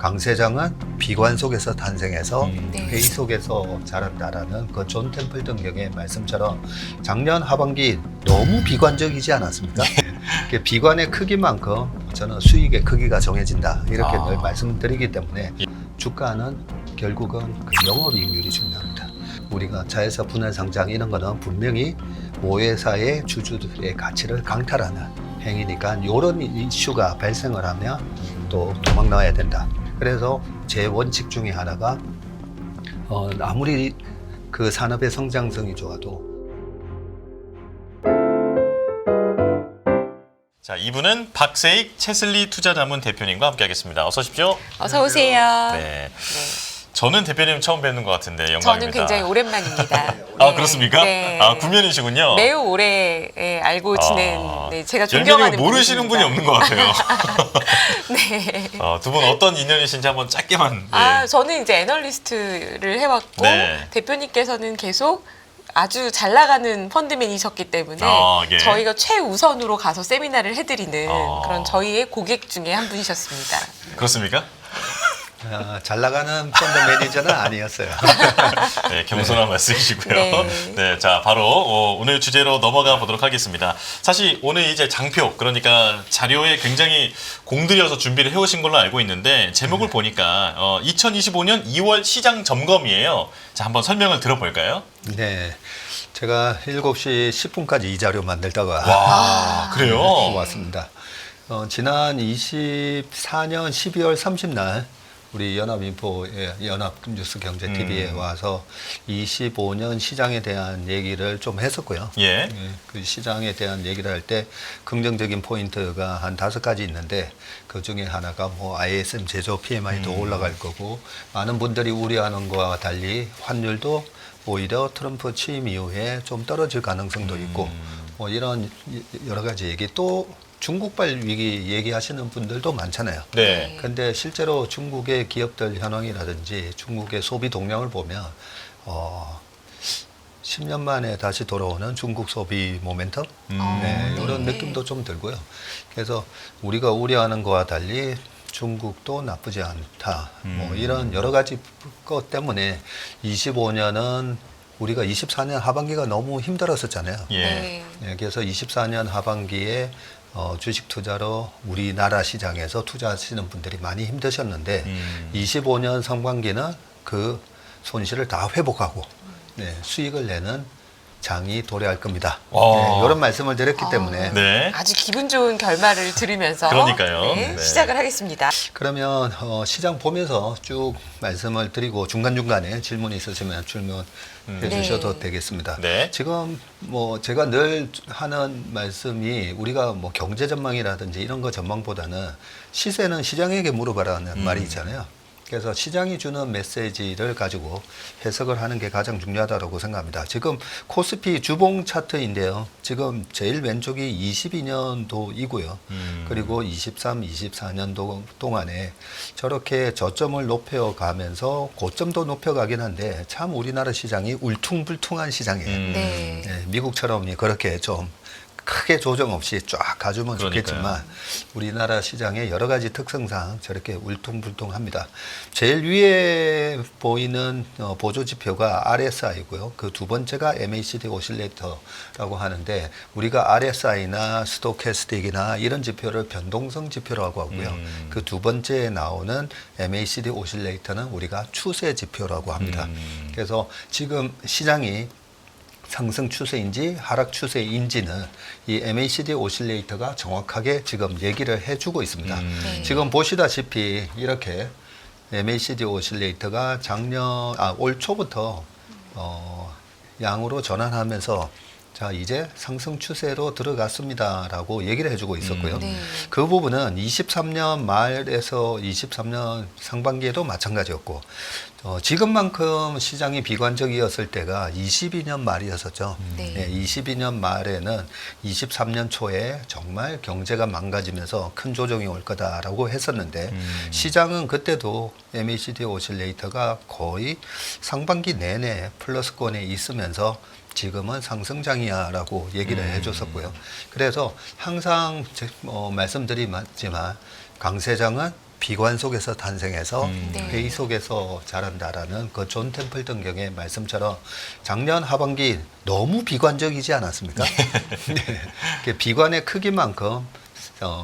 강세장은 비관 속에서 탄생해서 네. 회의 속에서 자란다라는 그 존 템플턴 경의 말씀처럼 작년 하반기 너무 비관적이지 않았습니까? 그 비관의 크기만큼 저는 수익의 크기가 정해진다 이렇게 늘 말씀드리기 때문에 주가는 결국은 그 영업이익률이 중요합니다. 우리가 자회사 분할 상장 이런 거는 분명히 모회사의 주주들의 가치를 강탈하는 행위니까 이런 이슈가 발생을 하면 또 도망 나와야 된다. 그래서 제 원칙 중에 하나가 아무리 그 산업의 성장성이 좋아도 자, 이분은 박세익 채슬리 투자자문 대표님과 함께하겠습니다. 어서 오십시오. 어서 오세요. 네. 저는 대표님 처음 뵙는 것 같은데 영광입니다. 저는 굉장히 오랜만입니다. 아, 네. 그렇습니까? 네. 아, 구면이시군요. 매우 오래 알고 지낸 제가 열매님은 존경하는 모르시는 분이 없는 것 같아요. 네. 두 분 어떤 인연이신지 한번 짧게만. 저는 이제 애널리스트를 해왔고 네. 대표님께서는 계속 아주 잘 나가는 펀드맨이셨기 때문에 예. 저희가 최우선으로 가서 세미나를 해드리는 그런 저희의 고객 중에 한 분이셨습니다. 그렇습니까? 잘 나가는 펀드 매니저는 아니었어요. 네, 겸손한 말씀이시고요. 네. 네, 자, 바로 오늘 주제로 넘어가 보도록 하겠습니다. 사실 오늘 이제 장표, 그러니까 자료에 굉장히 공들여서 준비를 해오신 걸로 알고 있는데 제목을 보니까 2025년 2월 시장 점검이에요. 자, 한번 설명을 들어볼까요? 네, 제가 7시 10분까지 이 자료 만들다가 와, 그래요? 왔습니다. 지난 24년 12월 30날 우리 연합인포, 연합뉴스경제TV에 와서 25년 시장에 대한 얘기를 좀 했었고요. 예. 그 시장에 대한 얘기를 할 때 긍정적인 포인트가 한 5가지 있는데 그 중에 하나가 뭐 ISM 제조 PMI도 올라갈 거고 많은 분들이 우려하는 것과 달리 환율도 오히려 트럼프 취임 이후에 좀 떨어질 가능성도 있고 뭐 이런 여러 가지 얘기 또 중국발 위기 얘기하시는 분들도 많잖아요. 네. 근데 실제로 중국의 기업들 현황이라든지 중국의 소비 동향을 보면 10년 만에 다시 돌아오는 중국 소비 모멘텀 네, 이런 느낌도 좀 들고요. 그래서 우리가 우려하는 것과 달리 중국도 나쁘지 않다. 뭐 이런 여러 가지 것 때문에 25년은 우리가 24년 하반기가 너무 힘들었었잖아요. 예. 네, 그래서 24년 하반기에 주식 투자로 우리나라 시장에서 투자하시는 분들이 많이 힘드셨는데 25년 상반기는 그 손실을 다 회복하고 수익을 내는 장이 도래할 겁니다. 이런 말씀을 드렸기 때문에 네. 아주 기분 좋은 결말을 들으면서 그러니까요. 네, 네. 시작을 하겠습니다. 그러면 시장 보면서 쭉 말씀을 드리고 중간중간에 질문이 있으시면 질문해 주셔도 되겠습니다. 네. 지금 뭐 제가 늘 하는 말씀이 우리가 뭐 경제 전망이라든지 이런 거 전망보다는 시세는 시장에게 물어봐라는 말이 있잖아요. 그래서 시장이 주는 메시지를 가지고 해석을 하는 게 가장 중요하다고 생각합니다. 지금 코스피 주봉 차트인데요. 지금 제일 왼쪽이 22년도이고요. 그리고 23, 24년도 동안에 저렇게 저점을 높여가면서 고점도 높여가긴 한데 참 우리나라 시장이 울퉁불퉁한 시장이에요. 네. 네, 미국처럼 그렇게 좀 크게 조정 없이 쫙 가주면 그러니까요. 좋겠지만 우리나라 시장의 여러 가지 특성상 저렇게 울퉁불퉁합니다. 제일 위에 보이는 보조지표가 RSI고요. 그 두 번째가 MACD 오실레이터라고 하는데 우리가 RSI나 스토캐스틱이나 이런 지표를 변동성 지표라고 하고요. 그 두 번째에 나오는 MACD 오실레이터는 우리가 추세 지표라고 합니다. 그래서 지금 시장이 상승 추세인지 하락 추세인지는 이 MACD 오실레이터가 정확하게 지금 얘기를 해주고 있습니다. 지금 보시다시피 이렇게 MACD 오실레이터가 올 초부터 양으로 전환하면서 자 이제 상승 추세로 들어갔습니다라고 얘기를 해주고 있었고요. 그 부분은 23년 말에서 23년 상반기에도 마찬가지였고 지금만큼 시장이 비관적이었을 때가 22년 말이었었죠. 22년 말에는 23년 초에 정말 경제가 망가지면서 큰 조정이 올 거다라고 했었는데 시장은 그때도 MACD 오실레이터가 거의 상반기 내내 플러스권에 있으면서 지금은 상승장이야라고 얘기를 해줬었고요. 그래서 항상 말씀드리지만 강세장은 비관 속에서 탄생해서 네. 회의 속에서 자란다라는 그 존 템플턴 경의 말씀처럼 작년 하반기 너무 비관적이지 않았습니까? 네. 그 비관의 크기만큼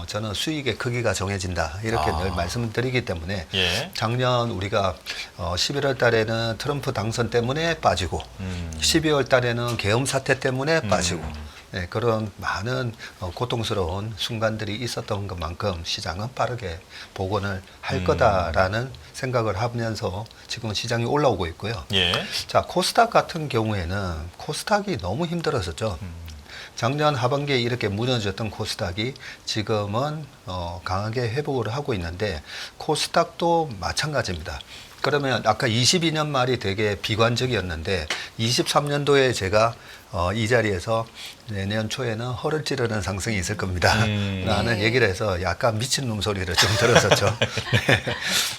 저는 수익의 크기가 정해진다 이렇게 늘 말씀드리기 때문에 예. 작년 우리가 11월 달에는 트럼프 당선 때문에 빠지고 12월 달에는 계엄 사태 때문에 빠지고 네, 그런 많은 고통스러운 순간들이 있었던 것만큼 시장은 빠르게 복원을 할 거다라는 생각을 하면서 지금 시장이 올라오고 있고요. 예. 자, 코스닥 같은 경우에는 코스닥이 너무 힘들었었죠. 작년 하반기에 이렇게 무너졌던 코스닥이 지금은 강하게 회복을 하고 있는데 코스닥도 마찬가지입니다. 그러면 아까 22년 말이 되게 비관적이었는데 23년도에 제가 이 자리에서 내년 초에는 허를 찌르는 상승이 있을 겁니다. 라는 네. 얘기를 해서 약간 미친놈 소리를 좀 들었었죠.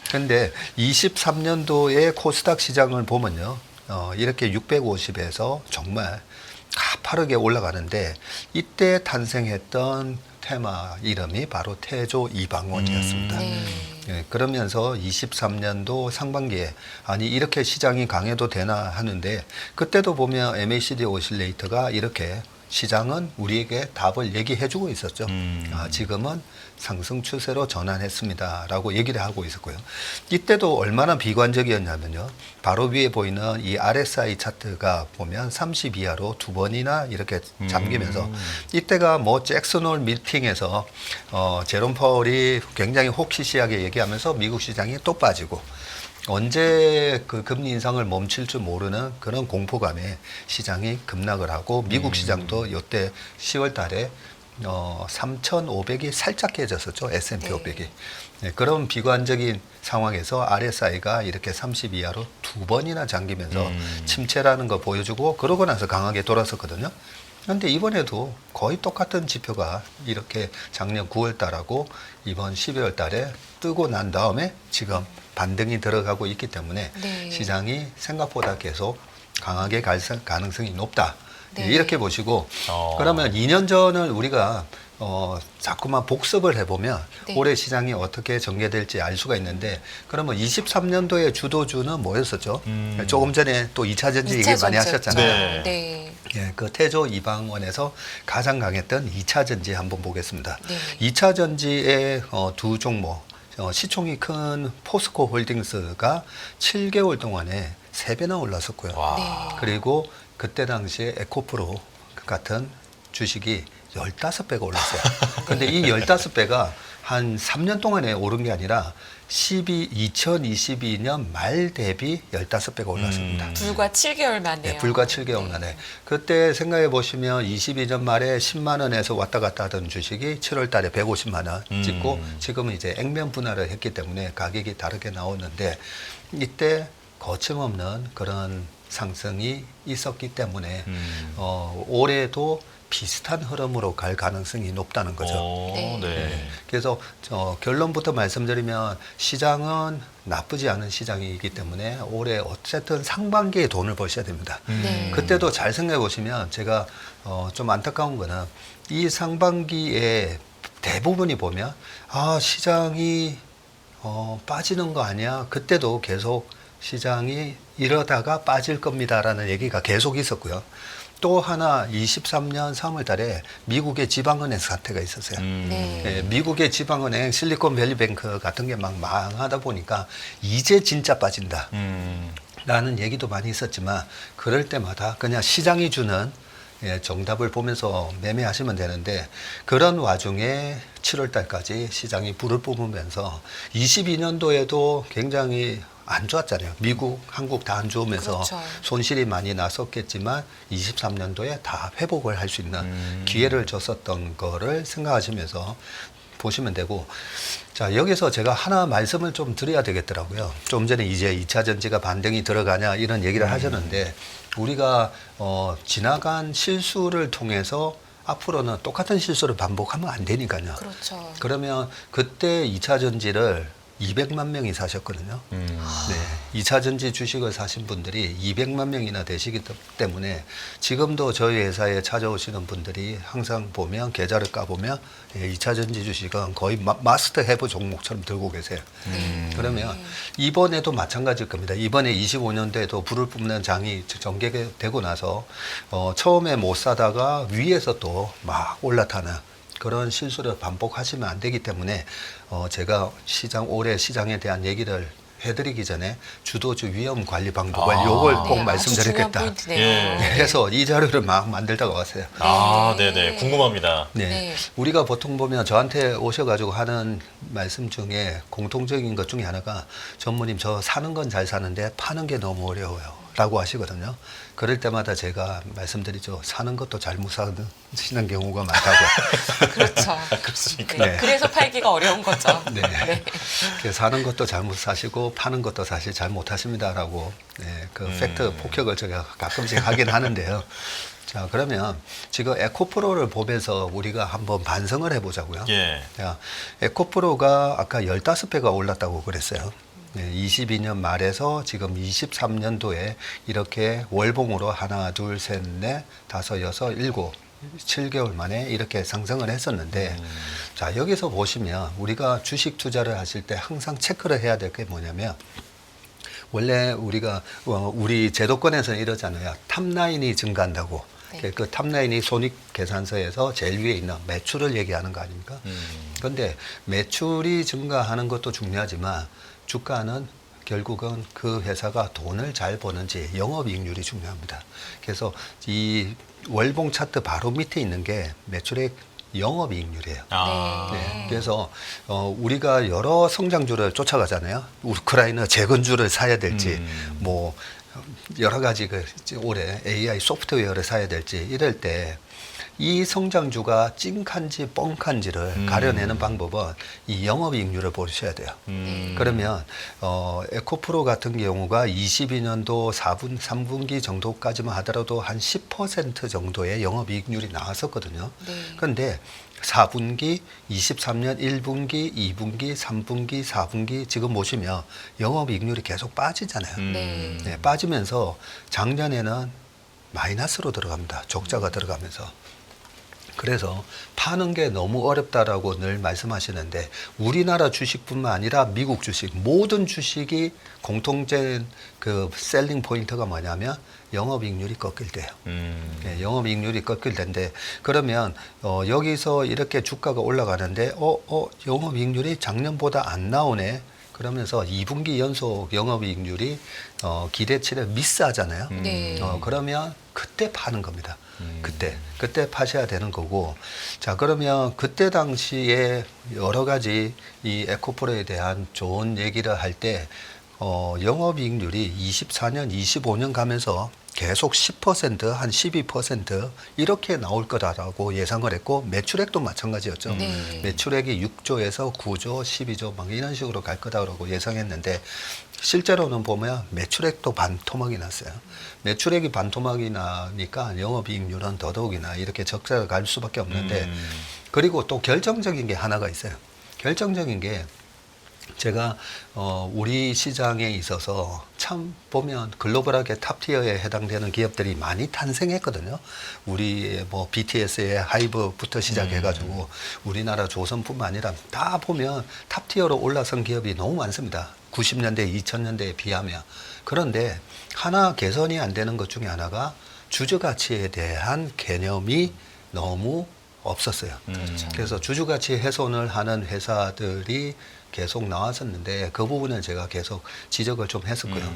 그런데 23년도에 코스닥 시장을 보면요. 이렇게 650에서 정말 가파르게 올라가는데 이때 탄생했던 테마 이름이 바로 태조 이방원이었습니다. 네. 예, 그러면서 23년도 상반기에 아니 이렇게 시장이 강해도 되나 하는데 그때도 보면 MACD 오실레이터가 이렇게 시장은 우리에게 답을 얘기해주고 있었죠. 지금은 상승 추세로 전환했습니다. 라고 얘기를 하고 있었고요. 이때도 얼마나 비관적이었냐면요. 바로 위에 보이는 이 RSI 차트가 보면 30 이하로 두 번이나 이렇게 잠기면서 이때가 뭐 잭슨홀 미팅에서 제롬 파월이 굉장히 혹시시하게 얘기하면서 미국 시장이 또 빠지고 언제 그 금리 인상을 멈출 줄 모르는 그런 공포감에 시장이 급락을 하고 미국 시장도 이때 10월 달에 3,500이 살짝 깨졌었죠. S&P 네. 500이. 네, 그런 비관적인 상황에서 RSI가 이렇게 30 이하로 두 번이나 잠기면서 침체라는 거 보여주고 그러고 나서 강하게 돌아섰거든요. 그런데 이번에도 거의 똑같은 지표가 이렇게 작년 9월 달하고 이번 12월 달에 뜨고 난 다음에 지금 반등이 들어가고 있기 때문에 네. 시장이 생각보다 계속 강하게 갈 가능성이 높다. 네. 이렇게 보시고 그러면 2년 전을 우리가 자꾸만 복습을 해보면 네. 올해 시장이 어떻게 전개될지 알 수가 있는데 그러면 23년도의 주도주는 뭐였었죠? 조금 전에 또 2차 전지 얘기 많이 하셨잖아요. 네. 네. 예, 그 태조 이방원에서 가장 강했던 2차 전지 한번 보겠습니다. 네. 2차 전지의 두 종목, 시총이 큰 포스코 홀딩스가 7개월 동안에 3배나 올랐었고요. 와. 네. 그리고 그때 당시에 에코프로 같은 주식이 15배가 올랐어요. 근데 이 15배가 한 3년 동안에 오른 게 아니라 2022년 말 대비 15배가 올랐습니다. 불과 7개월 만에요. 네, 불과 7개월 만에. 그때 생각해 보시면 22년 말에 10만 원에서 왔다 갔다 하던 주식이 7월 달에 150만 원 찍고 지금은 이제 액면 분할을 했기 때문에 가격이 다르게 나오는데 이때 거침없는 그런 상승이 있었기 때문에 올해도 비슷한 흐름으로 갈 가능성이 높다는 거죠. 네. 네. 그래서 결론부터 말씀드리면 시장은 나쁘지 않은 시장이기 때문에 올해 어쨌든 상반기에 돈을 버셔야 됩니다. 네. 그때도 잘 생각해 보시면 제가 좀 안타까운 거는 이 상반기에 대부분이 보면 시장이 빠지는 거 아니야. 그때도 계속 시장이 이러다가 빠질 겁니다라는 얘기가 계속 있었고요. 또 하나 23년 3월 달에 미국의 지방은행 사태가 있었어요. 네. 예, 미국의 지방은행 실리콘밸리뱅크 같은 게 막 망하다 보니까 이제 진짜 빠진다. 라는 얘기도 많이 있었지만 그럴 때마다 그냥 시장이 주는 정답을 보면서 매매하시면 되는데 그런 와중에 7월 달까지 시장이 불을 뿜으면서 22년도에도 굉장히 안 좋았잖아요. 미국, 한국 다 안 좋으면서 그렇죠. 손실이 많이 났었겠지만 23년도에 다 회복을 할 수 있는 기회를 줬었던 거를 생각하시면서 보시면 되고 자 여기서 제가 하나 말씀을 좀 드려야 되겠더라고요. 좀 전에 이제 2차 전지가 반등이 들어가냐 이런 얘기를 하셨는데 우리가 지나간 실수를 통해서 앞으로는 똑같은 실수를 반복하면 안 되니까요. 그렇죠. 그러면 그때 2차 전지를 200만 명이 사셨거든요. 네, 2차 전지 주식을 사신 분들이 200만 명이나 되시기 때문에 지금도 저희 회사에 찾아오시는 분들이 항상 보면 계좌를 까보면 2차 전지 주식은 거의 마스터 해브 종목처럼 들고 계세요. 그러면 이번에도 마찬가지일 겁니다. 이번에 25년도에도 불을 뿜는 장이 전개되고 나서 처음에 못 사다가 위에서 또 막 올라타는 그런 실수를 반복하시면 안 되기 때문에 제가 올해 시장에 대한 얘기를 해드리기 전에 주도주 위험 관리 방법을 요걸 꼭 네, 말씀드리겠다. 아주 중요한 포인트네요. 예. 해서 이 자료를 막 만들다가 왔어요. 아, 네네. 궁금합니다. 네. 네. 우리가 보통 보면 저한테 오셔가지고 하는 말씀 중에 공통적인 것 중에 하나가 전무님 저 사는 건 잘 사는데 파는 게 너무 어려워요. 라고 하시거든요. 그럴 때마다 제가 말씀드리죠. 사는 것도 잘못 사시는 경우가 많다고. 그렇죠. 그렇습니까? 네. 그래서 팔기가 어려운 거죠. 네. 그래서 사는 것도 잘못 사시고 파는 것도 사실 잘 못하십니다라고 그 팩트 폭격을 제가 가끔씩 하긴 하는데요. 자, 그러면 지금 에코프로를 보면서 우리가 한번 반성을 해보자고요. 예. 자, 에코프로가 아까 15배가 올랐다고 그랬어요. 22년 말에서 지금 23년도에 이렇게 월봉으로 하나, 둘, 셋, 넷, 다섯, 여섯, 일곱, 7개월 만에 이렇게 상승을 했었는데 자, 여기서 보시면 우리가 주식 투자를 하실 때 항상 체크를 해야 될 게 뭐냐면 원래 우리가 우리 제도권에서는 이러잖아요. 탑라인이 증가한다고. 네. 그 탑라인이 손익계산서에서 제일 위에 있는 매출을 얘기하는 거 아닙니까? 그런데 매출이 증가하는 것도 중요하지만 주가는 결국은 그 회사가 돈을 잘 버는지 영업이익률이 중요합니다. 그래서 이 월봉 차트 바로 밑에 있는 게 매출액 영업이익률이에요. 아. 네, 그래서 우리가 여러 성장주를 쫓아가잖아요. 우크라이나 재건주를 사야 될지, 뭐 여러 가지 올해 AI 소프트웨어를 사야 될지 이럴 때 이 성장주가 찡칸지 뻥칸지를 가려내는 방법은 이 영업이익률을 보셔야 돼요. 그러면 에코프로 같은 경우가 22년도 3분기 정도까지만 하더라도 한 10% 정도의 영업이익률이 나왔었거든요. 네. 그런데 4분기, 23년 1분기, 2분기, 3분기, 4분기 지금 보시면 영업이익률이 계속 빠지잖아요. 네. 네, 빠지면서 작년에는 마이너스로 들어갑니다. 적자가 들어가면서. 그래서 파는 게 너무 어렵다라고 늘 말씀하시는데 우리나라 주식뿐만 아니라 미국 주식 모든 주식이 공통된 그 셀링 포인트가 뭐냐면 영업이익률이 꺾일 때요. 네, 영업이익률이 꺾일 텐데 그러면 여기서 이렇게 주가가 올라가는데 영업이익률이 작년보다 안 나오네. 그러면서 2분기 연속 영업이익률이 기대치를 미스하잖아요. 네. 그러면 그때 파는 겁니다. 그때 파셔야 되는 거고. 자, 그러면 그때 당시에 여러 가지 이 에코프로에 대한 좋은 얘기를 할 때 영업이익률이 24년, 25년 가면서 계속 10%, 한 12% 이렇게 나올 거다라고 예상을 했고 매출액도 마찬가지였죠. 네. 매출액이 6조에서 9조, 12조 막 이런 식으로 갈 거다라고 예상했는데 실제로는 보면 매출액도 반토막이 났어요. 매출액이 반토막이 나니까 영업이익률은 더더욱이나 이렇게 적자가 갈 수밖에 없는데 그리고 또 결정적인 게 하나가 있어요. 결정적인 게 제가 우리 시장에 있어서 참 보면 글로벌하게 탑티어에 해당되는 기업들이 많이 탄생했거든요. 우리 뭐 BTS의 하이브부터 시작해가지고 우리나라 조선뿐만 아니라 다 보면 탑티어로 올라선 기업이 너무 많습니다. 90년대, 2000년대에 비하면. 그런데 하나 개선이 안 되는 것 중에 하나가 주주가치에 대한 개념이 너무 없었어요. 그래서 주주가치 훼손을 하는 회사들이 계속 나왔었는데 그 부분을 제가 계속 지적을 좀 했었고요.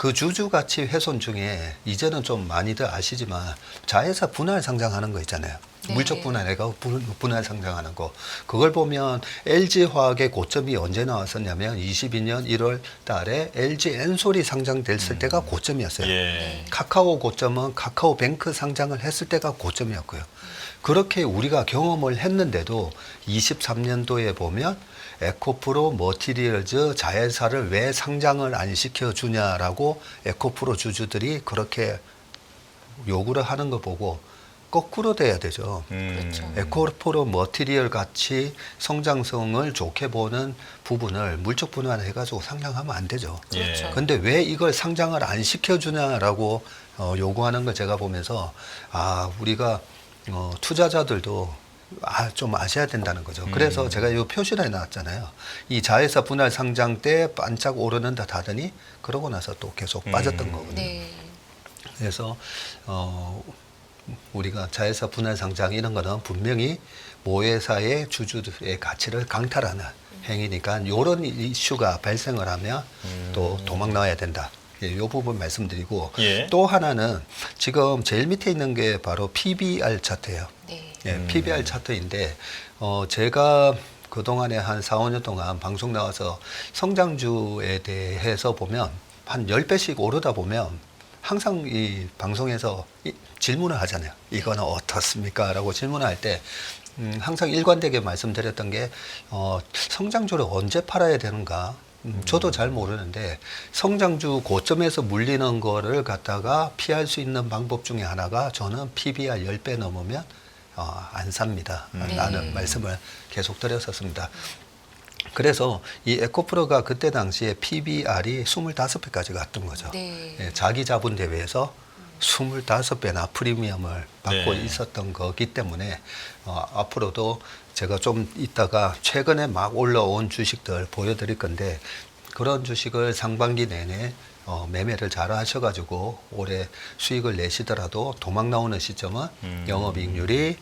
그 주주가치 훼손 중에 이제는 좀 많이들 아시지만 자회사 분할 상장하는 거 있잖아요. 네. 물적 분할해가 분할 상장하는 거. 그걸 보면 LG화학의 고점이 언제 나왔었냐면 22년 1월 달에 LG 엔솔이 상장됐을 때가 고점이었어요. 예. 카카오 고점은 카카오뱅크 상장을 했을 때가 고점이었고요. 그렇게 우리가 경험을 했는데도 23년도에 보면 에코프로 머티리얼즈 자회사를 왜 상장을 안 시켜주냐라고 에코프로 주주들이 그렇게 요구를 하는 거 보고 거꾸로 돼야 되죠. 그렇죠. 에코프로 머티리얼 같이 성장성을 좋게 보는 부분을 물적 분할해가지고 상장하면 안 되죠. 그렇죠. 근데 왜 이걸 상장을 안 시켜주냐라고 요구하는 걸 제가 보면서 우리가 투자자들도 좀 아셔야 된다는 거죠. 그래서 제가 이 표시를 해놨잖아요. 이 자회사 분할 상장 때 반짝 오르는 듯 하더니 그러고 나서 또 계속 빠졌던 거거든요. 네. 그래서 우리가 자회사 분할 상장 이런 거는 분명히 모회사의 주주의 가치를 강탈하는 행위니까 이런 이슈가 발생을 하면 또 도망 나와야 된다. 이 부분 말씀드리고 예. 또 하나는 지금 제일 밑에 있는 게 바로 PBR 차트예요. 네. PBR 차트인데 제가 그동안에 한 4, 5년 동안 방송 나와서 성장주에 대해서 보면 한 10배씩 오르다 보면 항상 이 방송에서 질문을 하잖아요. 이거는 어떻습니까? 라고 질문을 할 때 항상 일관되게 말씀드렸던 게 성장주를 언제 팔아야 되는가? 저도 잘 모르는데 성장주 고점에서 물리는 거를 갖다가 피할 수 있는 방법 중에 하나가 저는 PBR 10배 넘으면 안 삽니다. 라는 말씀을 계속 드렸었습니다. 그래서 이 에코프로가 그때 당시에 PBR이 25배까지 갔던 거죠. 네. 자기 자본 대비해서 25배나 프리미엄을 받고 네. 있었던 거기 때문에 앞으로도 제가 좀 이따가 최근에 막 올라온 주식들 보여드릴 건데 그런 주식을 상반기 내내 매매를 잘 하셔가지고 올해 수익을 내시더라도 도망 나오는 시점은 영업이익률이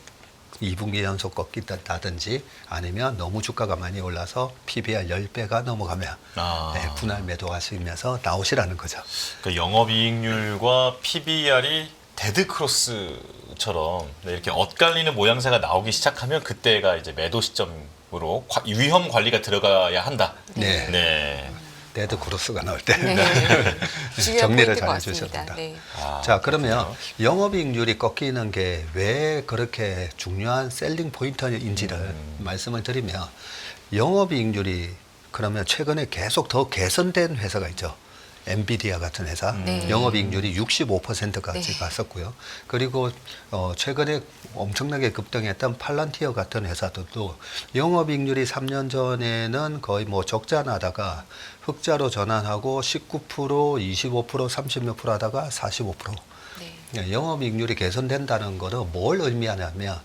2분기 연속 꺾인다든지 아니면 너무 주가가 많이 올라서 PBR 10배가 넘어가면 분할 매도하시면서 나오시라는 거죠. 그 영업이익률과 PBR이 데드크로스처럼 이렇게 엇갈리는 모양새가 나오기 시작하면 그때가 이제 매도 시점으로 위험 관리가 들어가야 한다. 네. 네. 데드 크로스가 나올 때 네. 중요한 정리를 포인트인 잘 것 해주셔야 같습니다. 된다. 네. 자, 그러면 그렇군요. 영업이익률이 꺾이는 게 왜 그렇게 중요한 셀링 포인트인지를 말씀을 드리면 영업이익률이 그러면 최근에 계속 더 개선된 회사가 있죠. 엔비디아 같은 회사 네. 영업이익률이 65%까지 네. 갔었고요. 그리고 최근에 엄청나게 급등했던 팔란티어 같은 회사들도 영업이익률이 3년 전에는 거의 뭐 적자 나다가 흑자로 전환하고 19%, 25%, 30몇 프로 하다가 45%. 네. 영업이익률이 개선된다는 거는 뭘 의미하냐면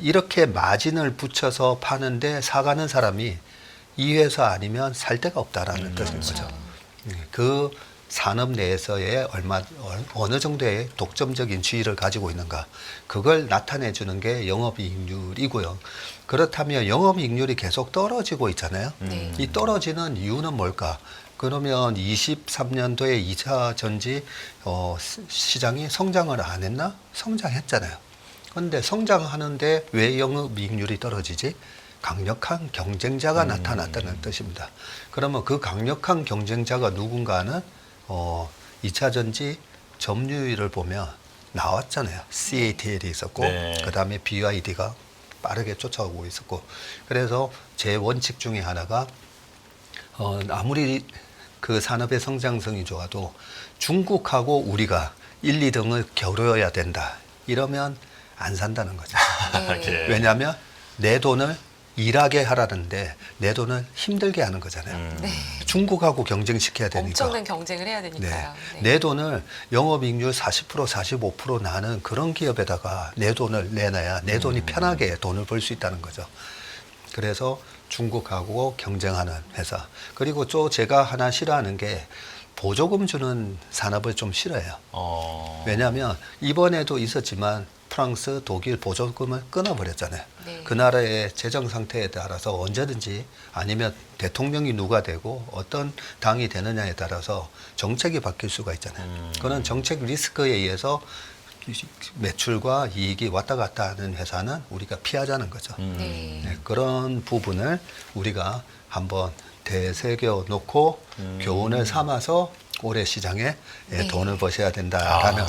이렇게 마진을 붙여서 파는데 사가는 사람이 이 회사 아니면 살 데가 없다라는 뜻인 그렇죠. 거죠. 그 산업 내에서의 어느 정도의 독점적인 지위를 가지고 있는가 그걸 나타내 주는 게 영업이익률이고요. 그렇다면 영업이익률이 계속 떨어지고 있잖아요. 네. 이 떨어지는 이유는 뭘까? 그러면 23년도에 2차 전지 시장이 성장을 안 했나? 성장했잖아요. 그런데 성장하는데 왜 영업이익률이 떨어지지? 강력한 경쟁자가 나타났다는 뜻입니다. 그러면 그 강력한 경쟁자가 누군가는 2차 전지 점유율을 보면 나왔잖아요. CATL이 있었고 네. 그다음에 BYD가 빠르게 쫓아오고 있었고 그래서 제 원칙 중에 하나가 아무리 그 산업의 성장성이 좋아도 중국하고 우리가 1, 2등을 겨뤄야 된다. 이러면 안 산다는 거죠. 예. 왜냐하면 내 돈을 일하게 하라는데 내 돈을 힘들게 하는 거잖아요. 네. 중국하고 경쟁시켜야 되니까. 엄청난 경쟁을 해야 되니까요. 네. 내 돈을 영업이익률 40%, 45% 나는 그런 기업에다가 내 돈을 내놔야 내 돈이 편하게 돈을 벌 수 있다는 거죠. 그래서 중국하고 경쟁하는 회사. 그리고 또 제가 하나 싫어하는 게 보조금 주는 산업을 좀 싫어해요. 왜냐하면 이번에도 있었지만 프랑스, 독일 보조금을 끊어버렸잖아요. 네. 그 나라의 재정 상태에 따라서 언제든지 아니면 대통령이 누가 되고 어떤 당이 되느냐에 따라서 정책이 바뀔 수가 있잖아요. 그런 정책 리스크에 의해서 매출과 이익이 왔다 갔다 하는 회사는 우리가 피하자는 거죠. 네. 네, 그런 부분을 우리가 한번 되새겨 놓고 교훈을 삼아서 올해 시장에 네. 돈을 버셔야 된다라는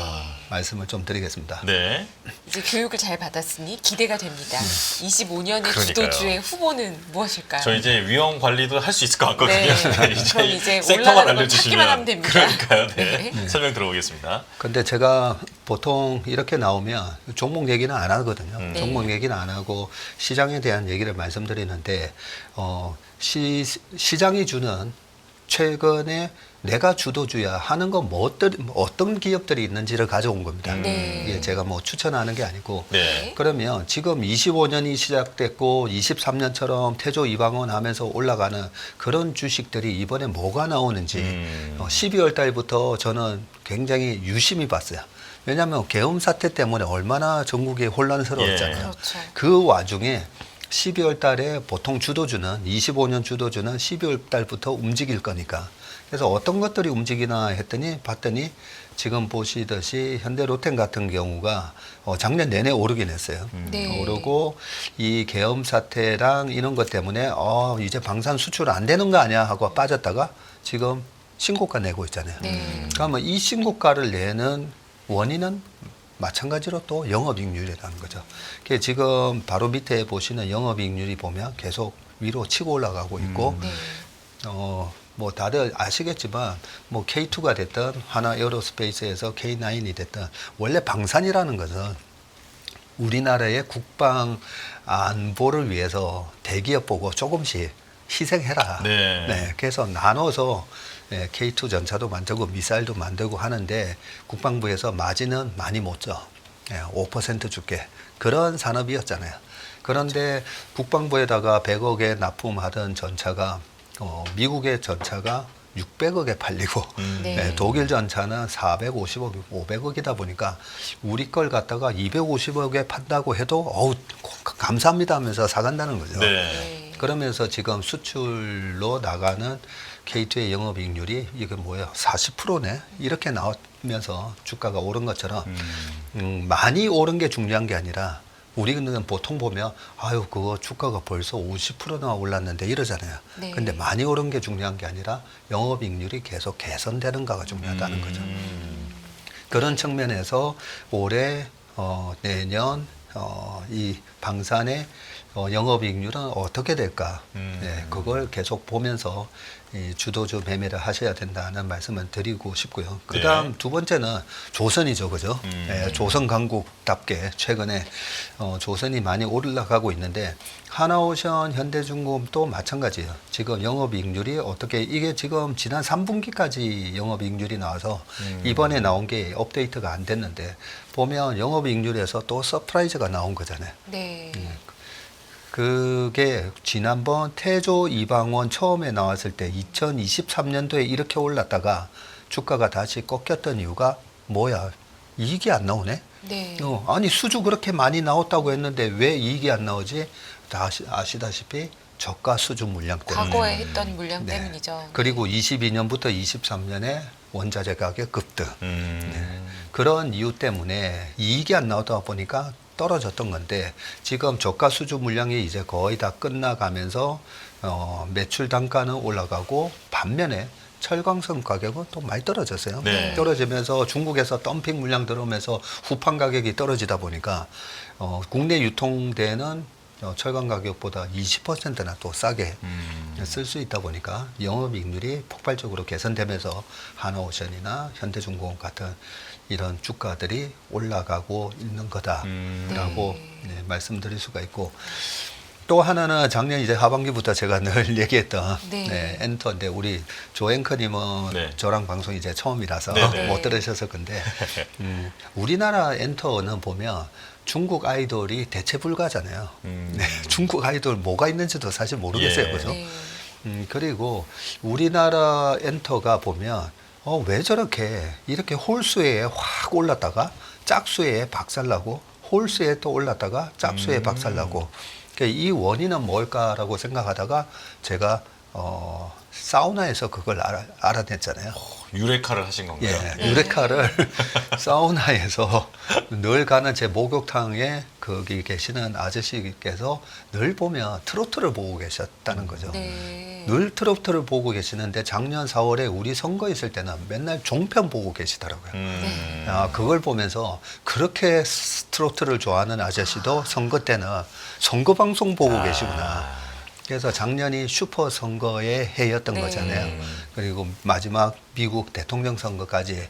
말씀을 좀 드리겠습니다. 네. 이제 교육을 잘 받았으니 기대가 됩니다. 25년의 그러니까요. 주도주의 후보는 무엇일까요? 저 이제 위험 관리도 할 수 있을 것 같거든요. 네. 그럼 이제 섹터만 올라가는 걸 찾기만 하면 알려주시면 됩니다. 그러니까요. 네. 네. 설명 들어보겠습니다. 근데 제가 보통 이렇게 나오면 종목 얘기는 안 하거든요. 네. 종목 얘기는 안 하고 시장에 대한 얘기를 말씀드리는데 시장이 주는 최근에 내가 주도주야 하는 건 어떤 기업들이 있는지를 가져온 겁니다. 네. 이게 제가 뭐 추천하는 게 아니고 네. 그러면 지금 25년이 시작됐고 23년처럼 태조 이방원 하면서 올라가는 그런 주식들이 이번에 뭐가 나오는지 12월 달부터 저는 굉장히 유심히 봤어요. 왜냐하면 계엄 사태 때문에 얼마나 전국이 혼란스러웠잖아요. 예. 그렇죠. 그 와중에 12월 달에 보통 주도주는 25년 주도주는 12월 달부터 움직일 거니까 그래서 어떤 것들이 움직이나 했더니 봤더니 지금 보시듯이 현대로템 같은 경우가 작년 내내 오르긴 했어요. 네. 오르고 이 계엄 사태랑 이런 것 때문에 이제 방산 수출 안 되는 거 아니야 하고 빠졌다가 지금 신고가 내고 있잖아요. 네. 그러면 이 신고가를 내는 원인은 마찬가지로 또 영업이익률이라는 거죠. 그게 지금 바로 밑에 보시는 영업이익률이 보면 계속 위로 치고 올라가고 있고 네. 뭐 다들 아시겠지만 뭐 K2가 됐든 하나 에어로스페이스에서 K9이 됐든 원래 방산이라는 것은 우리나라의 국방 안보를 위해서 대기업 보고 조금씩 희생해라. 네. 그래서 나눠서 K2 전차도 만들고 미사일도 만들고 하는데 국방부에서 마진은 많이 못 줘. 5% 줄게. 그런 산업이었잖아요. 그런데 국방부에다가 100억에 납품하던 전차가 미국의 전차가 600억에 팔리고 네. 독일 전차는 450억, 500억이다 보니까 우리 걸 갖다가 250억에 판다고 해도 감사합니다 하면서 사간다는 거죠. 네. 네. 그러면서 지금 수출로 나가는 K2의 영업이익률이 이게 뭐예요? 40%네? 이렇게 나오면서 주가가 오른 것처럼 많이 오른 게 중요한 게 아니라 우리는 보통 보면 그거 주가가 벌써 50%나 올랐는데 이러잖아요. 네. 근데 많이 오른 게 중요한 게 아니라 영업이익률이 계속 개선되는가가 중요하다는 거죠. 그런 측면에서 올해 내년 이 방산의 영업이익률은 어떻게 될까? 그걸 계속 보면서 이 주도주 매매를 하셔야 된다는 말씀을 드리고 싶고요. 그다음 두 번째는 조선이죠, 그죠? 조선 강국답게 최근에 조선이 많이 올라가고 있는데 하나오션, 현대중공업도 마찬가지예요. 지금 영업이익률이 어떻게 이게 지금 지난 3분기까지 영업이익률이 나와서 이번에 나온 게 업데이트가 안 됐는데 보면 영업이익률에서 또 서프라이즈가 나온 거잖아요. 네. 그게 지난번 태조 이방원 처음에 나왔을 때 2023년도에 이렇게 올랐다가 주가가 다시 꺾였던 이유가 뭐야? 이익이 안 나오네? 네. 아니 수주 그렇게 많이 나왔다고 했는데 왜 이익이 안 나오지? 다 아시다시피 저가 수주 물량 때문에. 과거에 했던 물량 네. 때문이죠. 그리고 22년부터 23년에 원자재 가격 급등. 그런 이유 때문에 이익이 안 나오다 보니까 떨어졌던 건데 지금 저가 수주 물량이 이제 거의 다 끝나가면서 매출 단가는 올라가고 반면에 철광석 가격은 또 많이 떨어졌어요. 네. 떨어지면서 중국에서 덤핑 물량 들어오면서 후판 가격이 떨어지다 보니까 국내 유통되는 철강 가격보다 20%나 또 싸게 쓸 수 있다 보니까 영업이익률이 폭발적으로 개선되면서 하나오션이나 현대중공업 같은 이런 주가들이 올라가고 있는 거다라고 네. 말씀드릴 수가 있고 또 하나는 작년 이제 하반기부터 제가 늘 얘기했던 네. 엔터인데 우리 조 앵커님은 네. 저랑 방송이 이제 처음이라서 네. 못 들으셔서 근데 우리나라 엔터는 보면 중국 아이돌이 대체 불가잖아요. 네, 중국 아이돌 뭐가 있는지도 사실 모르겠어요. 예. 그죠? 네. 그리고 우리나라 엔터가 보면 왜 저렇게 이렇게 홀수에 확 올랐다가 짝수에 박살나고 홀수에 또 올랐다가 짝수에 박살나고 그러니까 이 원인은 뭘까라고 생각하다가 제가 사우나에서 그걸 알아냈잖아요. 유레카를 하신 건가요? 예, 유레카를 사우나에서 늘 가는 제 목욕탕에 거기 계시는 아저씨께서 늘 보면 트로트를 보고 계셨다는 거죠. 네. 늘 트로트를 보고 계시는데 작년 4월에 우리 선거 있을 때는 맨날 종편 보고 계시더라고요. 그걸 보면서 그렇게 트로트를 좋아하는 아저씨도 선거 때는 선거 방송 보고 계시구나. 그래서 작년이 슈퍼 선거의 해였던 네. 거잖아요. 그리고 마지막 미국 대통령 선거까지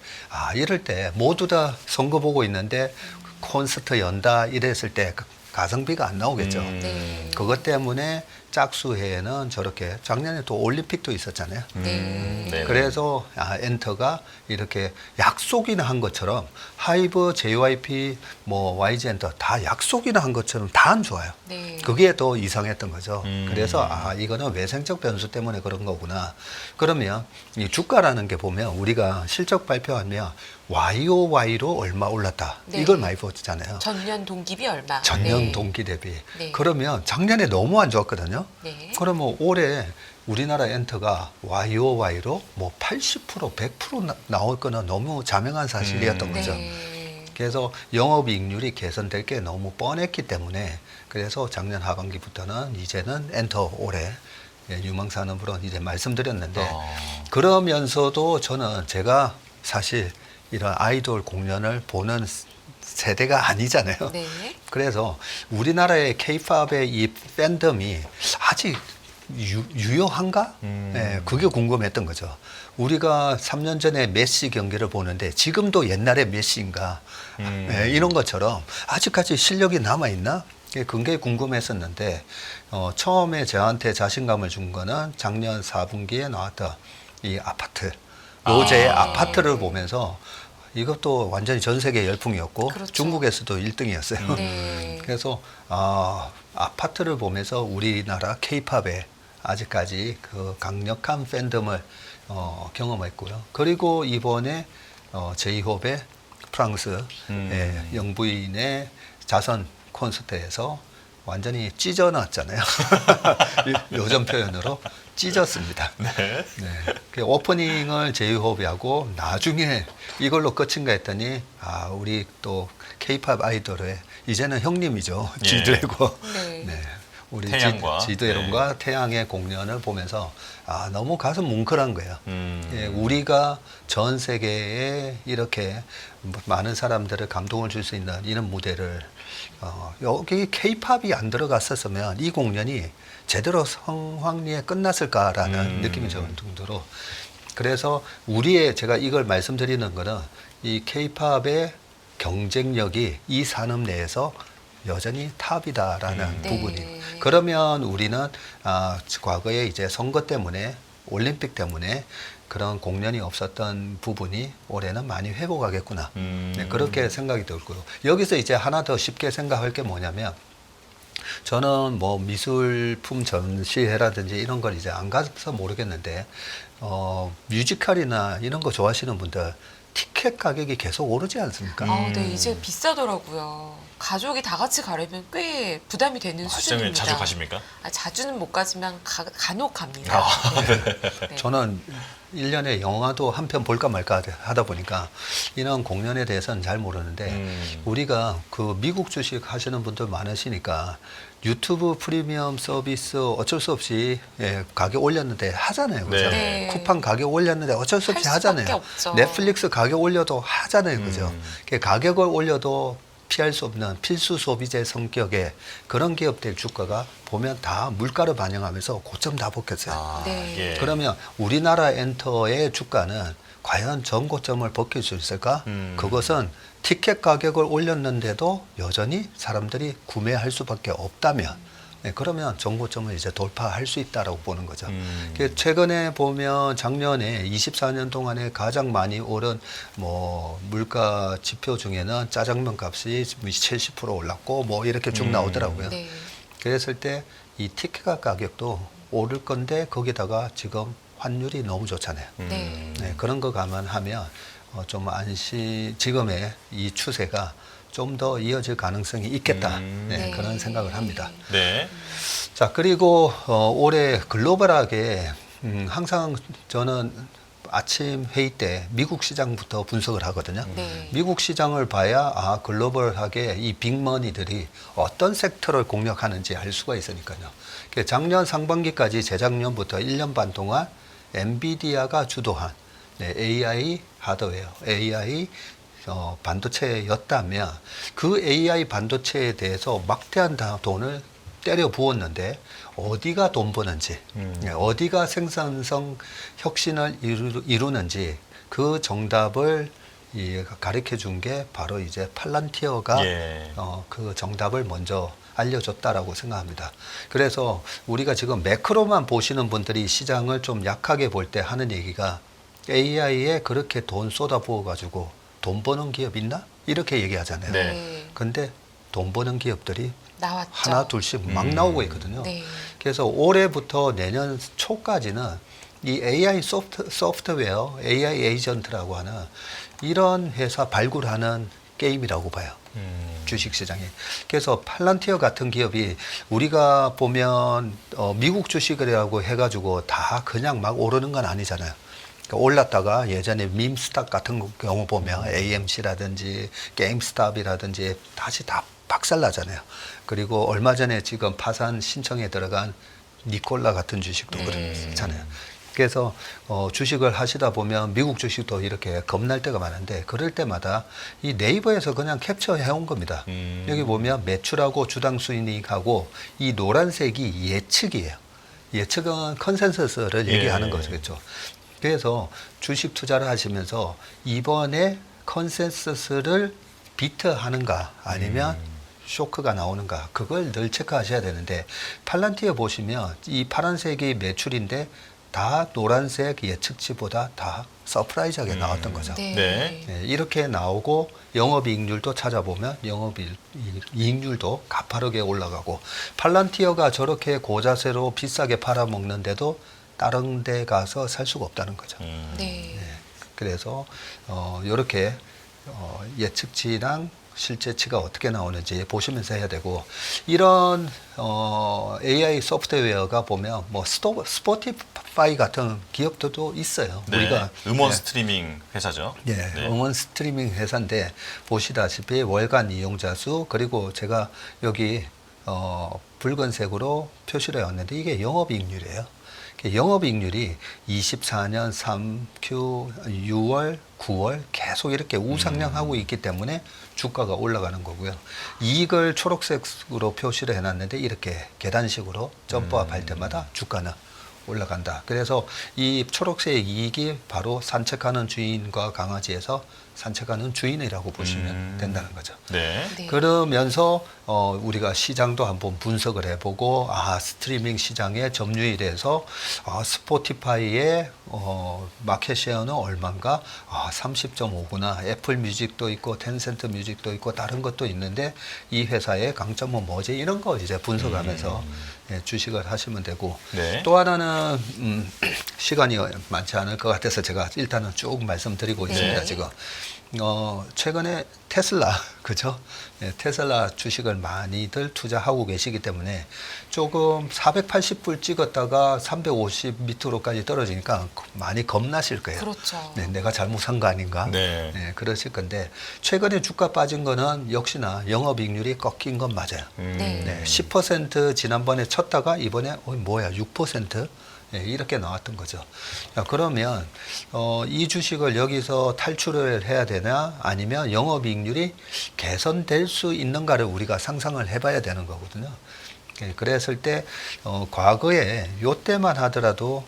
이럴 때 모두 다 선거 보고 있는데 콘서트 연다 이랬을 때 가성비가 안 나오겠죠. 네. 그것 때문에 짝수회에는 저렇게 작년에 또 올림픽도 있었잖아요. 네. 그래서 엔터가 이렇게 약속이나 한 것처럼 하이브, JYP, 뭐 YG 엔터 다 약속이나 한 것처럼 다 안 좋아요. 네. 그게 더 이상했던 거죠. 그래서 이거는 외생적 변수 때문에 그런 거구나. 그러면 이 주가라는 게 보면 우리가 실적 발표하면 YOY로 얼마 올랐다. 네. 이걸 많이 보잖아요. 전년 동기비 얼마? 전년 네. 동기 대비. 네. 그러면 작년에 너무 안 좋았거든요. 네. 그러면 올해 우리나라 엔터가 YOY로 뭐 80%, 100% 나올 거는 너무 자명한 사실이었던 거죠. 네. 그래서 영업이익률이 개선될 게 너무 뻔했기 때문에 그래서 작년 하반기부터는 이제는 엔터 올해 유망산업으로 이제 말씀드렸는데 그러면서도 저는 제가 사실 이런 아이돌 공연을 보는 세대가 아니잖아요. 네. 그래서 우리나라의 K-팝의 이 팬덤이 아직 유효한가? 네, 그게 궁금했던 거죠. 우리가 3년 전에 메시 경기를 보는데 지금도 옛날의 메시인가? 네, 이런 것처럼 아직까지 실력이 남아있나? 그게 굉장히 궁금했었는데 처음에 저한테 자신감을 준 거는 작년 4분기에 나왔던 이 아파트. 로제의 아파트를 보면서 이것도 완전히 전 세계 열풍이었고 그렇죠. 중국에서도 1등이었어요. 네. 그래서 아파트를 보면서 우리나라 K-팝에 아직까지 그 강력한 팬덤을 경험했고요. 그리고 이번에 제이홉의 프랑스 영부인의 자선 콘서트에서 완전히 찢어놨잖아요. 요즘 표현으로 찢었습니다. 네. 그 오프닝을 제이홉이 하고 나중에 이걸로 끝인가 했더니 우리 또 K-팝 아이돌의 이제는 형님이죠. 예. 지드래곤. 네. 네. 우리 태양과. 지드래곤과 태양의 공연을 보면서 너무 가슴 뭉클한 거예요. 예, 우리가 전 세계에 이렇게 많은 사람들을 감동을 줄 수 있는 이런 무대를 여기 K-팝이 안 들어갔었으면 이 공연이 제대로 성황리에 끝났을까라는 느낌이 드는 정도로 그래서 제가 이걸 말씀드리는 거는 이 K-팝의 경쟁력이 이 산업 내에서 여전히 탑이다라는 부분이. 그러면 우리는 과거에 이제 선거 때문에 올림픽 때문에 그런 공연이 없었던 부분이 올해는 많이 회복하겠구나. 네, 그렇게 생각이 들고요. 여기서 이제 하나 더 쉽게 생각할 게 뭐냐면 저는 뭐 미술품 전시회라든지 이런 걸 이제 안 가서 모르겠는데 뮤지컬이나 이런 거 좋아하시는 분들 티켓 가격이 계속 오르지 않습니까? 네, 이제 비싸더라고요. 가족이 다 같이 가려면 꽤 부담이 되는 시장에 수준입니다. 자주 가십니까? 자주는 못 가지만 간혹 갑니다. 네. 저는 1년에 영화도 한 편 볼까 말까 하다 보니까 이런 공연에 대해서는 잘 모르는데 우리가 그 미국 주식 하시는 분들 많으시니까 유튜브 프리미엄 서비스 어쩔 수 없이 가격 올렸는데 하잖아요. 그죠? 네. 쿠팡 가격 올렸는데 어쩔 수 없이 할 수밖에 하잖아요. 없죠. 넷플릭스 가격 올려도 하잖아요. 그죠? 가격을 올려도 피할 수 없는 필수 소비재 성격의 그런 기업들 주가가 보면 다 물가를 반영하면서 고점 다 벗겼어요. 네. 예. 그러면 우리나라 엔터의 주가는 과연 전고점을 벗길 수 있을까? 그것은 티켓 가격을 올렸는데도 여전히 사람들이 구매할 수밖에 없다면 그러면 전고점을 이제 돌파할 수 있다라고 보는 거죠. 최근에 보면 작년에 24년 동안에 가장 많이 오른 뭐 물가 지표 중에는 짜장면 값이 70% 올랐고 뭐 이렇게 쭉 나오더라고요. 네. 그랬을 때 이 티켓 가격도 오를 건데 거기다가 지금 환율이 너무 좋잖아요. 네. 네, 그런 거 감안하면 좀 지금의 이 추세가 좀 더 이어질 가능성이 있겠다. 네, 그런 생각을 합니다. 네. 자, 그리고 올해 글로벌하게 항상 저는 아침 회의 때 미국 시장부터 분석을 하거든요. 네. 미국 시장을 봐야 글로벌하게 이 빅머니들이 어떤 섹터를 공략하는지 알 수가 있으니까요. 작년 상반기까지 재작년부터 1년 반 동안 엔비디아가 주도한 AI 하드웨어, AI 반도체였다면 그 AI 반도체에 대해서 막대한 돈을 때려 부었는데 어디가 돈 버는지, 어디가 생산성 혁신을 이루는지 그 정답을 가르쳐 준 게 바로 이제 팔란티어가 그 정답을 먼저 알려줬다라고 생각합니다. 그래서 우리가 지금 매크로만 보시는 분들이 시장을 좀 약하게 볼 때 하는 얘기가 AI에 그렇게 돈 쏟아 부어가지고 돈 버는 기업 있나? 이렇게 얘기하잖아요. 네. 근데 돈 버는 기업들이 나왔죠. 하나 둘씩 막 나오고 있거든요. 네. 그래서 올해부터 내년 초까지는 이 AI 소프트웨어, AI 에이전트라고 하는 이런 회사 발굴하는 게임이라고 봐요. 주식시장에. 그래서 팔란티어 같은 기업이 우리가 보면 미국 주식이라고 해가지고 다 그냥 막 오르는 건 아니잖아요. 그러니까 올랐다가 예전에 밈스탁 같은 경우 보면 AMC라든지 게임스탑이라든지 다시 다 박살나잖아요. 그리고 얼마 전에 지금 파산 신청에 들어간 니콜라 같은 주식도 그렇잖아요. 그래서 주식을 하시다 보면 미국 주식도 이렇게 겁날 때가 많은데 그럴 때마다 이 네이버에서 그냥 캡처해 온 겁니다. 여기 보면 매출하고 주당 수익하고 이 노란색이 예측이에요. 예측은 컨센서스를 얘기하는 거죠. 그렇죠? 그래서 주식 투자를 하시면서 이번에 컨센서스를 비트하는가 아니면 쇼크가 나오는가 그걸 늘 체크하셔야 되는데 팔란티어 보시면 이 파란색이 매출인데 다 노란색 예측치보다 다 서프라이즈하게 나왔던 거죠. 네. 네, 이렇게 나오고 영업이익률도 찾아보면 영업이익률도 가파르게 올라가고 팔란티어가 저렇게 고자세로 비싸게 팔아먹는데도 다른 데 가서 살 수가 없다는 거죠. 네. 그래서 이렇게 예측치랑 실제치가 어떻게 나오는지 보시면서 해야 되고 이런 AI 소프트웨어가 보면 뭐 스포티파이 같은 기업들도 있어요. 네. 우리가 음원 스트리밍 회사죠. 네, 음원 스트리밍 회사인데 보시다시피 월간 이용자 수 그리고 제가 여기 붉은색으로 표시를 해왔는데 이게 영업이익률이에요. 영업이익률이 24년 3Q, 6월, 9월 계속 이렇게 우상향하고 있기 때문에 주가가 올라가는 거고요. 이익을 초록색으로 표시를 해놨는데 이렇게 계단식으로 점프업 할 때마다 주가는 올라간다. 그래서 이 초록색 이익이 바로 산책하는 주인과 강아지에서 산책하는 주인이라고 보시면 된다는 거죠. 네. 네. 그러면서 우리가 시장도 한번 분석을 해보고 스트리밍 시장의 점유율에서 스포티파이의 마켓 쉐어는 얼마인가 30.5구나 애플 뮤직도 있고 텐센트 뮤직도 있고 다른 것도 있는데 이 회사의 강점은 뭐지 이런 거 이제 분석하면서 주식을 하시면 되고 네. 또 하나는 시간이 많지 않을 것 같아서 제가 일단은 쭉 말씀드리고 있습니다. 지금 최근에 테슬라 그죠? 네, 테슬라 주식을 많이들 투자하고 계시기 때문에 조금 480불 찍었다가 350 밑으로까지 떨어지니까 많이 겁나실 거예요. 그렇죠. 네, 내가 잘못 산 거 아닌가? 네. 네, 그러실 건데 최근에 주가 빠진 거는 역시나 영업이익률이 꺾인 건 맞아요. 네. 네, 10% 지난번에 쳤다가 이번에 뭐야 6%? 네, 이렇게 나왔던 거죠. 자, 그러면 이 주식을 여기서 탈출을 해야 되나 아니면 영업이익률이 개선될 수 있는가를 우리가 상상을 해봐야 되는 거거든요. 그랬을 때 과거에 요때만 하더라도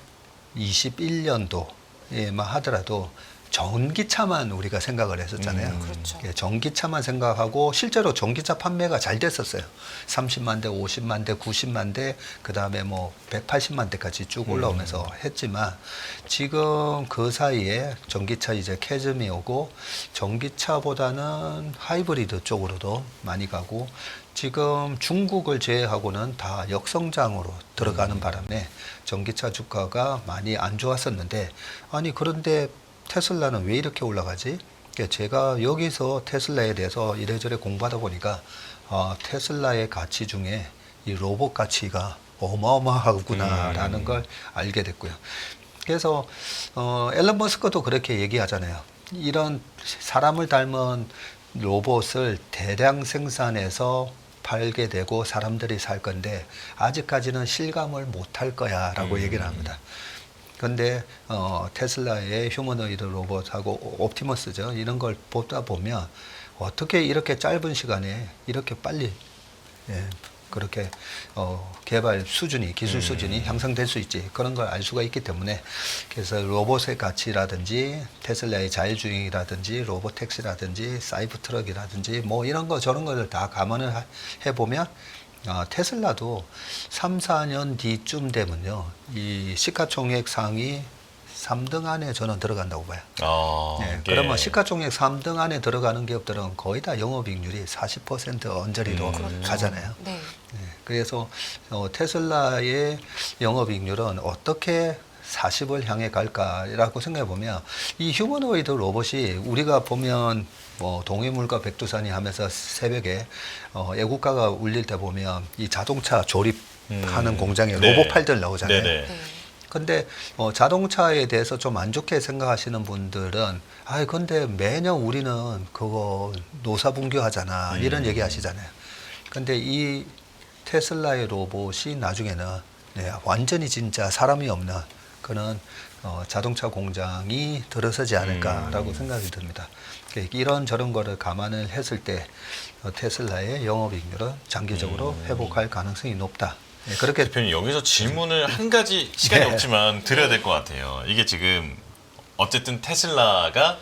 21년도에만 하더라도 전기차만 우리가 생각을 했었잖아요. 그렇죠. 전기차만 생각하고 실제로 전기차 판매가 잘 됐었어요. 30만 대, 50만 대, 90만 대, 그 다음에 뭐 180만 대까지 쭉 올라오면서 했지만 지금 그 사이에 전기차 이제 캐즘이 오고 전기차보다는 하이브리드 쪽으로도 많이 가고 지금 중국을 제외하고는 다 역성장으로 들어가는 바람에 전기차 주가가 많이 안 좋았었는데 아니 그런데 테슬라는 왜 이렇게 올라가지? 제가 여기서 테슬라에 대해서 이래저래 공부하다 보니까 테슬라의 가치 중에 이 로봇 가치가 어마어마하구나라는 걸 알게 됐고요. 그래서 앨런 머스크도 그렇게 얘기하잖아요. 이런 사람을 닮은 로봇을 대량 생산해서 팔게 되고 사람들이 살 건데 아직까지는 실감을 못 할 거야라고 얘기를 합니다. 그런데 테슬라의 휴머노이드 로봇하고 옵티머스죠. 이런 걸 보다 보면 어떻게 이렇게 짧은 시간에 이렇게 빨리 그렇게 개발 수준이 기술 수준이 향상될 수 있지 그런 걸 알 수가 있기 때문에 그래서 로봇의 가치라든지 테슬라의 자율주행이라든지 로봇택시라든지 사이버 트럭이라든지 뭐 이런 거 저런 것을 다 감안을 해보면 테슬라도 3, 4년 뒤쯤 되면요 이 시가총액 상위 3등 안에 저는 들어간다고 봐요. 그러면 시가총액 3등 안에 들어가는 기업들은 거의 다 영업이익률이 40% 언저리로 가잖아요. 네. 그래서 테슬라의 영업이익률은 어떻게 40을 향해 갈까라고 생각해 보면 이 휴머노이드 로봇이 우리가 보면 뭐 동해물과 백두산이 하면서 새벽에 애국가가 울릴 때 보면 이 자동차 조립하는 공장에 로봇팔들 나오잖아요. 네. 근데 자동차에 대해서 좀 안 좋게 생각하시는 분들은 근데 매년 우리는 그거 노사분규하잖아 이런 얘기 하시잖아요. 근데 이 테슬라의 로봇이 나중에는 완전히 진짜 사람이 없는 그런 자동차 공장이 들어서지 않을까라고 생각이 듭니다. 이런 저런 거를 감안을 했을 때 테슬라의 영업이익률은 장기적으로 회복할 가능성이 높다. 그렇게 대표님 여기서 질문을 한 가지 시간이 없지만 드려야 될 것 같아요. 이게 지금 어쨌든 테슬라가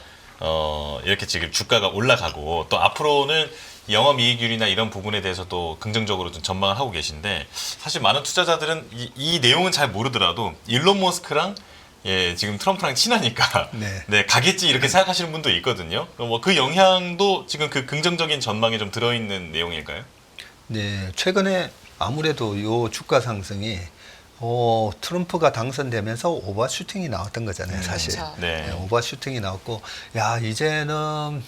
이렇게 지금 주가가 올라가고 또 앞으로는 영업이익률이나 이런 부분에 대해서 또 긍정적으로 좀 전망을 하고 계신데 사실 많은 투자자들은 이 내용은 잘 모르더라도 일론 머스크랑 지금 트럼프랑 친하니까 가겠지 이렇게 생각하시는 분도 있거든요. 뭐 그 영향도 지금 그 긍정적인 전망에 좀 들어있는 내용일까요? 네, 최근에 아무래도 요 주가 상승이 트럼프가 당선되면서 오버슈팅이 나왔던 거잖아요, 사실. 그렇죠. 네. 오버슈팅이 나왔고, 이제는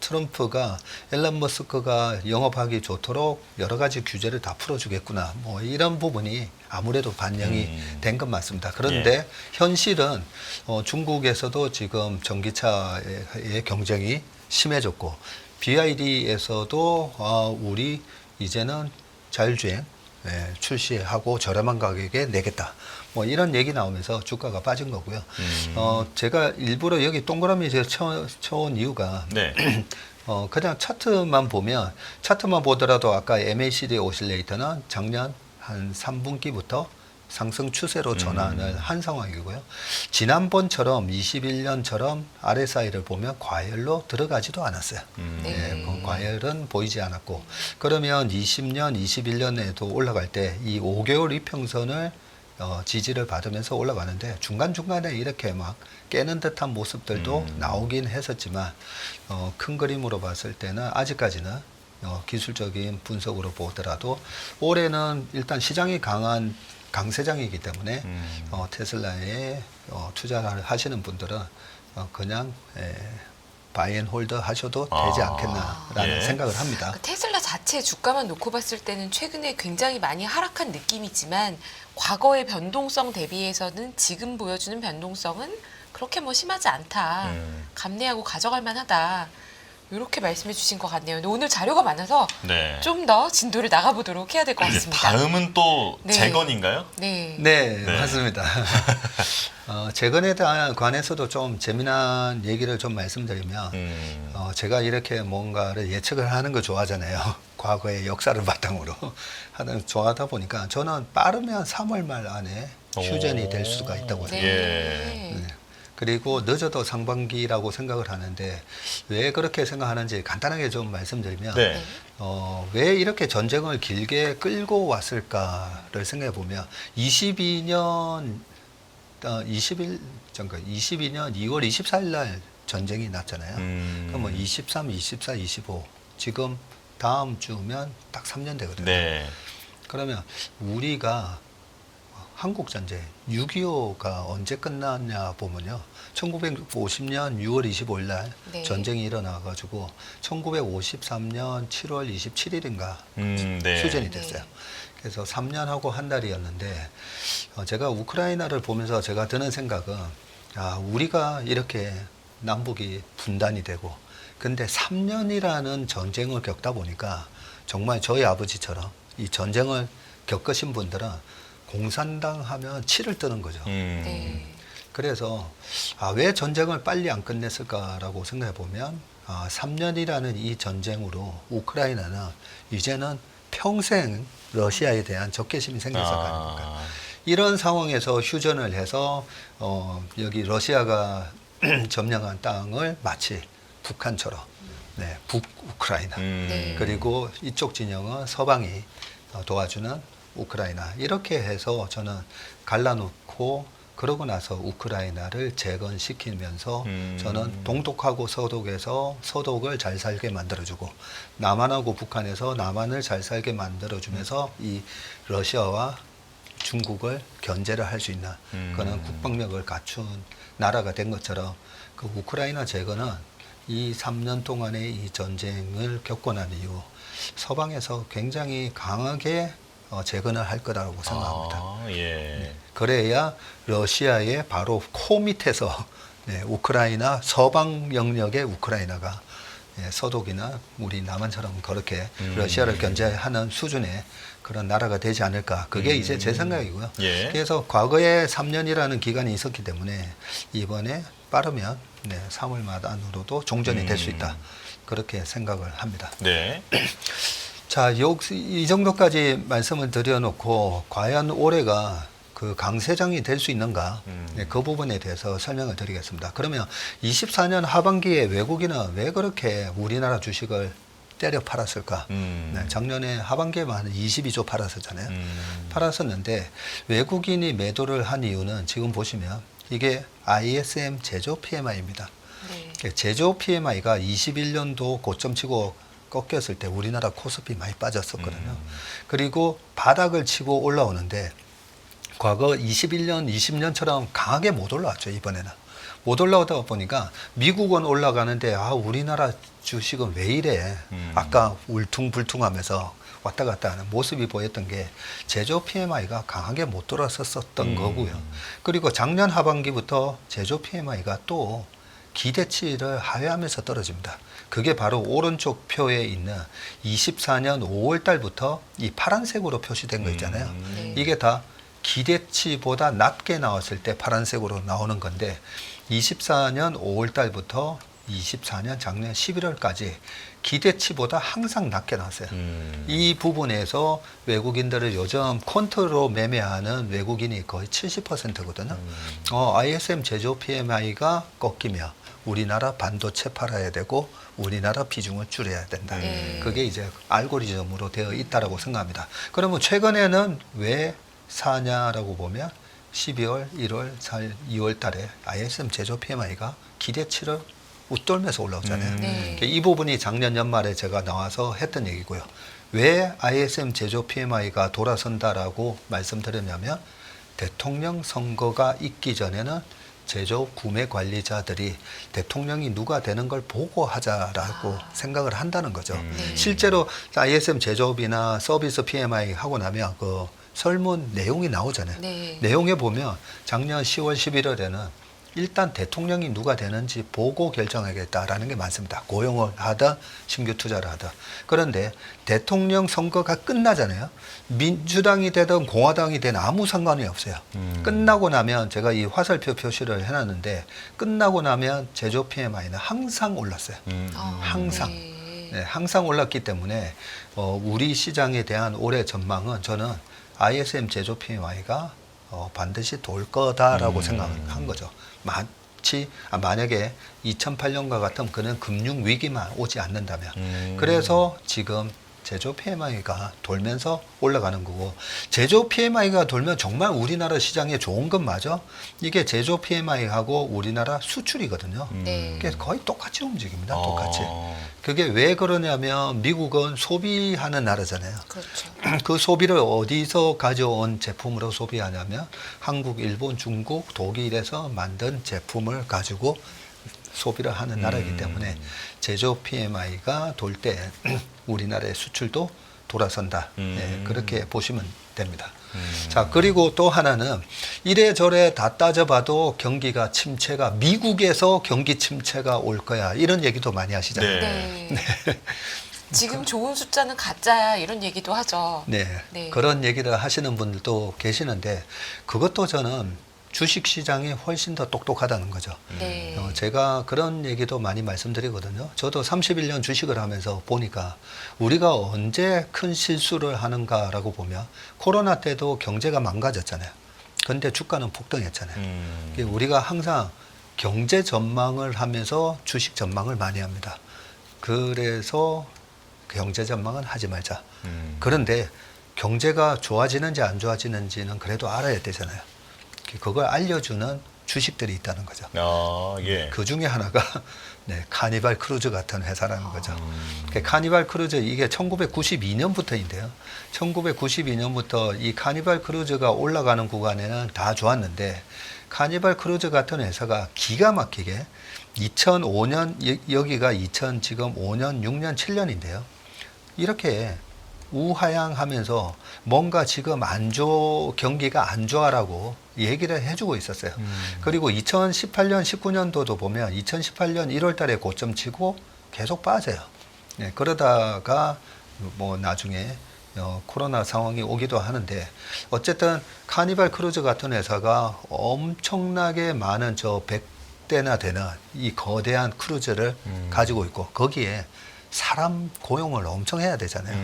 트럼프가 앨런 머스크가 영업하기 좋도록 여러 가지 규제를 다 풀어주겠구나. 뭐 이런 부분이 아무래도 반영이 된 건 맞습니다. 그런데 현실은 중국에서도 지금 전기차의 경쟁이 심해졌고, BYD에서도 우리 이제는 자율주행 출시하고 저렴한 가격에 내겠다. 뭐 이런 얘기 나오면서 주가가 빠진 거고요. 제가 일부러 여기 동그라미 쳐온 이유가 그냥 차트만 보더라도 아까 MACD 오실레이터는 작년 한 3분기부터 상승 추세로 전환을 한 상황이고요. 지난번처럼 21년처럼 RSI를 보면 과열로 들어가지도 않았어요. 과열은 보이지 않았고 그러면 20년, 21년에도 올라갈 때 이 5개월 이평선을 지지를 받으면서 올라가는데 중간중간에 이렇게 막 깨는 듯한 모습들도 나오긴 했었지만 큰 그림으로 봤을 때는 아직까지는 기술적인 분석으로 보더라도 올해는 일단 시장이 강세장이기 때문에 테슬라에 투자를 하시는 분들은 그냥 바이앤홀더 하셔도 되지 않겠나라는 생각을 합니다. 테슬라 자체 주가만 놓고 봤을 때는 최근에 굉장히 많이 하락한 느낌이지만 과거의 변동성 대비해서는 지금 보여주는 변동성은 그렇게 뭐 심하지 않다. 감내하고 가져갈 만하다. 이렇게 말씀해 주신 것 같네요. 근데 오늘 자료가 많아서 좀 더 진도를 나가보도록 해야 될 것 같습니다. 다음은 또 재건인가요? 네, 맞습니다. 재건에 관해서도 좀 재미난 얘기를 좀 말씀드리면 제가 이렇게 뭔가를 예측을 하는 거 좋아하잖아요. 과거의 역사를 바탕으로 좋아하다 보니까 저는 빠르면 3월 말 안에 휴전이 될 수가 있다고 생각합니다. 그리고 늦어도 상반기라고 생각을 하는데 왜 그렇게 생각하는지 간단하게 좀 말씀드리면 왜 이렇게 전쟁을 길게 끌고 왔을까를 생각해 보면 22년 2월 24일 날 전쟁이 났잖아요. 그럼 뭐 23, 24, 25 지금 다음 주면 딱 3년 되거든요. 그러면 우리가 한국 전쟁 6.25가 언제 끝났냐 보면요. 1950년 6월 25일 날 전쟁이 일어나가지고 1953년 7월 27일인가 휴전이 됐어요. 그래서 3년하고 한 달이었는데 제가 우크라이나를 보면서 제가 드는 생각은 우리가 이렇게 남북이 분단이 되고 근데 3년이라는 전쟁을 겪다 보니까 정말 저희 아버지처럼 이 전쟁을 겪으신 분들은 공산당 하면 치를 뜨는 거죠. 네. 그래서 왜 전쟁을 빨리 안 끝냈을까라고 생각해 보면 3년이라는 이 전쟁으로 우크라이나는 이제는 평생 러시아에 대한 적개심이 생겼을 거 아닙니까? 이런 상황에서 휴전을 해서 여기 러시아가 점령한 땅을 마치 북한처럼 북우크라이나 네. 그리고 이쪽 진영은 서방이 도와주는 우크라이나 이렇게 해서 저는 갈라놓고 그러고 나서 우크라이나를 재건시키면서 저는 동독하고 서독에서 서독을 잘 살게 만들어주고 남한하고 북한에서 남한을 잘 살게 만들어주면서 이 러시아와 중국을 견제를 할 수 있는 그런 국방력을 갖춘 나라가 된 것처럼 그 우크라이나 재건은 이 3년 동안의 이 전쟁을 겪고 난 이후 서방에서 굉장히 강하게 재건을 할 거라고 생각합니다. 예. 그래야 러시아의 바로 코 밑에서 우크라이나 서방 영역의 우크라이나가 서독이나 우리 남한처럼 그렇게 러시아를 견제하는 수준의 그런 나라가 되지 않을까. 그게 이제 제 생각이고요. 예. 그래서 과거에 3년이라는 기간이 있었기 때문에 이번에 빠르면 3월 말안으로도 종전이 될 수 있다. 그렇게 생각을 합니다. 네. 자, 이 정도까지 말씀을 드려놓고 과연 올해가 그 강세장이 될 수 있는가? 그 부분에 대해서 설명을 드리겠습니다. 그러면 24년 하반기에 외국인은 왜 그렇게 우리나라 주식을 때려 팔았을까? 작년에 하반기에만 한 22조 팔았었잖아요. 팔았었는데 외국인이 매도를 한 이유는 지금 보시면 이게 ISM 제조 PMI입니다. 네. 제조 PMI가 21년도 고점 치고 꺾였을 때 우리나라 코스피 많이 빠졌었거든요. 그리고 바닥을 치고 올라오는데 과거 21년, 20년처럼 강하게 못 올라왔죠, 이번에는. 못 올라오다 보니까 미국은 올라가는데 우리나라 주식은 왜 이래? 아까 울퉁불퉁하면서 왔다 갔다 하는 모습이 보였던 게 제조 PMI가 강하게 못 돌아섰었던 거고요. 그리고 작년 하반기부터 제조 PMI가 또 기대치를 하회하면서 떨어집니다. 그게 바로 오른쪽 표에 있는 24년 5월 달부터 이 파란색으로 표시된 거 있잖아요. 네. 이게 다 기대치보다 낮게 나왔을 때 파란색으로 나오는 건데 24년 5월 달부터 24년 작년 11월까지 기대치보다 항상 낮게 나왔어요. 이 부분에서 외국인들을 요즘 콘트로 매매하는 외국인이 거의 70%거든요. ISM 제조 PMI가 꺾이며 우리나라 반도체 팔아야 되고 우리나라 비중을 줄여야 된다. 그게 이제 알고리즘으로 되어 있다라고 생각합니다. 그러면 최근에는 왜 사냐라고 보면 12월, 1월, 4월, 2월 달에 ISM 제조 PMI가 기대치를 웃돌면서 올라오잖아요. 네. 이 부분이 작년 연말에 제가 나와서 했던 얘기고요. 왜 ISM 제조 PMI가 돌아선다라고 말씀드렸냐면 대통령 선거가 있기 전에는 제조 구매 관리자들이 대통령이 누가 되는 걸 보고 하자라고 생각을 한다는 거죠. 실제로 ISM 제조업이나 서비스 PMI 하고 나면 그 설문 내용이 나오잖아요. 네. 내용에 보면 작년 10월, 11월에는 일단 대통령이 누가 되는지 보고 결정하겠다라는 게 많습니다. 고용을 하든 신규 투자를 하든. 그런데 대통령 선거가 끝나잖아요. 민주당이 되든 공화당이 되든 아무 상관이 없어요. 끝나고 나면 제가 이 화살표 표시를 해놨는데 끝나고 나면 제조 PMI는 항상 올랐어요. 항상. 네. 네, 항상 올랐기 때문에 우리 시장에 대한 올해 전망은 저는 ISM 제조 PMI가 반드시 돌 거다라고 생각한 거죠. 마치 만약에 2008년과 같은 그런 금융 위기만 오지 않는다면. 그래서 지금 제조 PMI가 돌면서 올라가는 거고 제조 PMI가 돌면 정말 우리나라 시장에 좋은 건 맞아. 이게 제조 PMI하고 우리나라 수출이거든요. 네. 그게 거의 똑같이 움직입니다. 똑같이. 그게 왜 그러냐면 미국은 소비하는 나라잖아요. 그렇죠. 그 소비를 어디서 가져온 제품으로 소비하냐면 한국, 일본, 중국, 독일에서 만든 제품을 가지고 소비를 하는 나라이기 때문에 제조 PMI가 돌 때 우리나라의 수출도 돌아선다. 예, 그렇게 보시면 됩니다. 자, 그리고 또 하나는 이래저래 다 따져봐도 경기가 침체가 미국에서 경기 침체가 올 거야. 이런 얘기도 많이 하시잖아요. 네. 네. 지금 좋은 숫자는 가짜야 이런 얘기도 하죠. 네. 네. 그런 얘기를 하시는 분들도 계시는데 그것도 저는 주식 시장이 훨씬 더 똑똑하다는 거죠. 네. 제가 그런 얘기도 많이 말씀드리거든요. 저도 31년 주식을 하면서 보니까 우리가 언제 큰 실수를 하는가라고 보면 코로나 때도 경제가 망가졌잖아요. 근데 주가는 폭등했잖아요. 우리가 항상 경제 전망을 하면서 주식 전망을 많이 합니다. 그래서 경제 전망은 하지 말자. 그런데 경제가 좋아지는지 안 좋아지는지는 그래도 알아야 되잖아요. 그걸 알려주는 주식들이 있다는 거죠. 아, 예. 그 중에 하나가 네, 카니발 크루즈 같은 회사라는 거죠. 카니발 크루즈 이게 1992년부터인데요. 1992년부터 이 카니발 크루즈가 올라가는 구간에는 다 좋았는데 카니발 크루즈 같은 회사가 기가 막히게 2005년 여기가 2000 지금 5년, 6년, 7년인데요. 이렇게 우하향하면서 뭔가 지금 경기가 안 좋아라고 얘기를 해주고 있었어요. 그리고 2018년, 19년도도 보면 2018년 1월 달에 고점 치고 계속 빠져요. 네, 그러다가 뭐 나중에 코로나 상황이 오기도 하는데 어쨌든 카니발 크루즈 같은 회사가 엄청나게 많은 저 100대나 되는 이 거대한 크루즈를 가지고 있고 거기에 사람 고용을 엄청 해야 되잖아요.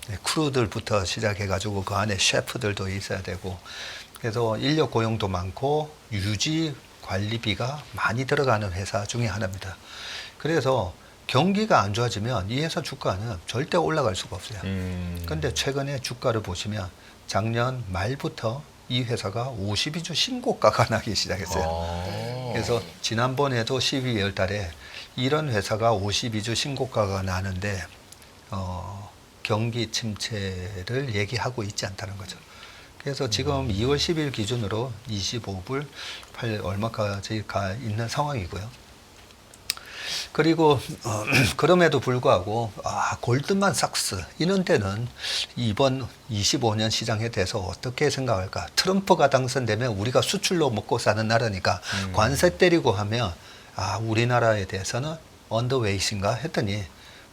네, 크루들부터 시작해가지고 그 안에 셰프들도 있어야 되고 그래서 인력 고용도 많고 유지 관리비가 많이 들어가는 회사 중에 하나입니다. 그래서 경기가 안 좋아지면 이 회사 주가는 절대 올라갈 수가 없어요. 그런데 최근에 주가를 보시면 작년 말부터 이 회사가 52주 신고가가 나기 시작했어요. 그래서 지난번에도 12월 달에 이런 회사가 52주 신고가가 나는데 경기 침체를 얘기하고 있지 않다는 거죠. 그래서 지금 2월 10일 기준으로 25불 8 얼마까지 가 있는 상황이고요. 그리고 그럼에도 불구하고 골드만삭스 이런 데는 이번 25년 시장에 대해서 어떻게 생각할까? 트럼프가 당선되면 우리가 수출로 먹고 사는 나라니까 관세 때리고 하면 우리나라에 대해서는 언더웨이트인가 했더니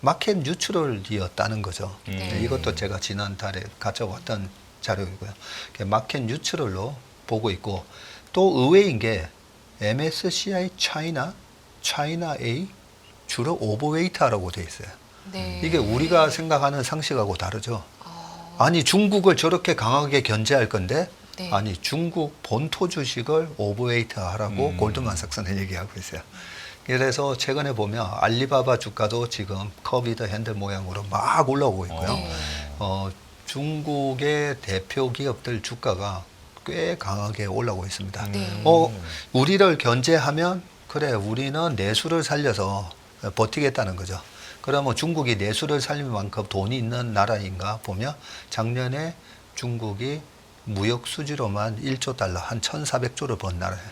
마켓 뉴트럴이었다는 거죠. 네. 이것도 제가 지난달에 가져왔던 자료이고요. 마켓 뉴트럴로 보고 있고 또 의외인 게 MSCI 차이나 A 주로 오버웨이트라고 돼 있어요. 네. 이게 우리가 생각하는 상식하고 다르죠. 아니 중국을 저렇게 강하게 견제할 건데 네. 아니 중국 본토 주식을 오버웨이트 하라고 골드만삭스는 얘기하고 있어요. 그래서 최근에 보면 알리바바 주가도 지금 커비드 핸들 모양으로 막 올라오고 있고요. 네. 중국의 대표 기업들 주가가 꽤 강하게 올라오고 있습니다. 네. 우리를 견제하면 그래 우리는 내수를 살려서 버티겠다는 거죠. 그러면 중국이 내수를 살릴 만큼 돈이 있는 나라인가 보면 작년에 중국이 무역 수지로만 1조 달러 한 1,400조를 번 나라예요.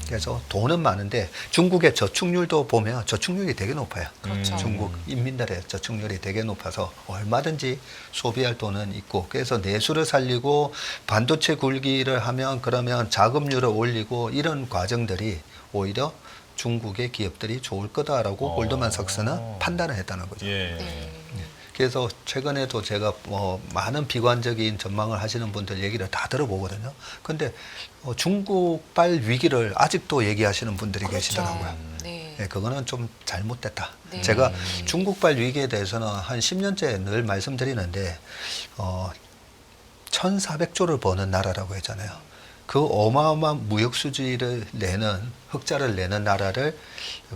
그래서 돈은 많은데 중국의 저축률도 보면 저축률이 되게 높아요. 그렇죠. 중국 인민들의 저축률이 되게 높아서 얼마든지 소비할 돈은 있고 그래서 내수를 살리고 반도체 굴기를 하면 그러면 자금률을 올리고 이런 과정들이 오히려 중국의 기업들이 좋을 거다라고 골드만삭스는 판단을 했다는 거죠. 예. 네. 그래서 최근에도 제가 많은 비관적인 전망을 하시는 분들 얘기를 다 들어보거든요. 근데 중국발 위기를 아직도 얘기하시는 분들이 그렇죠. 계시더라고요. 네. 네, 그거는 좀 잘못됐다. 네. 제가 중국발 위기에 대해서는 한 10년째 늘 말씀드리는데 1,400조를 버는 나라라고 했잖아요. 그 어마어마한 무역 수지를 내는 흑자를 내는 나라를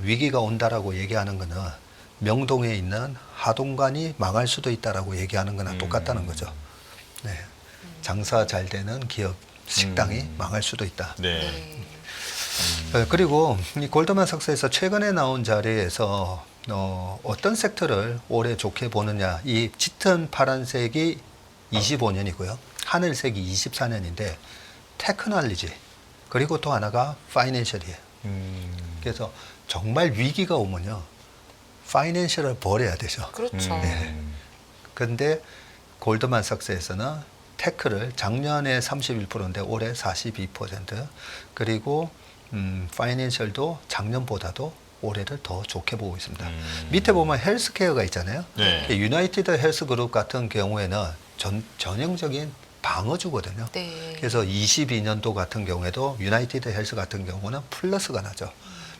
위기가 온다라고 얘기하는 거는 명동에 있는 하동관이 망할 수도 있다라고 얘기하는 거나 똑같다는 거죠. 네. 장사 잘 되는 기업 식당이 망할 수도 있다. 네. 네. 그리고 이 골드만삭스에서 최근에 나온 자료에서 어떤 섹터를 올해 좋게 보느냐. 이 짙은 파란색이 25년이고요. 하늘색이 24년인데 테크놀로지 그리고 또 하나가 파이낸셜이에요. 그래서 정말 위기가 오면요. 파이낸셜을 버려야 되죠. 그렇죠. 네. 그런데 골드만삭스에서는 테크를 작년에 31%인데 올해 42%, 그리고 파이낸셜도 작년보다도 올해를 더 좋게 보고 있습니다. 밑에 보면 헬스케어가 있잖아요. 네. 유나이티드 헬스그룹 같은 경우에는 전형적인 방어주거든요. 네. 그래서 22년도 같은 경우에도 유나이티드 헬스 같은 경우는 플러스가 나죠.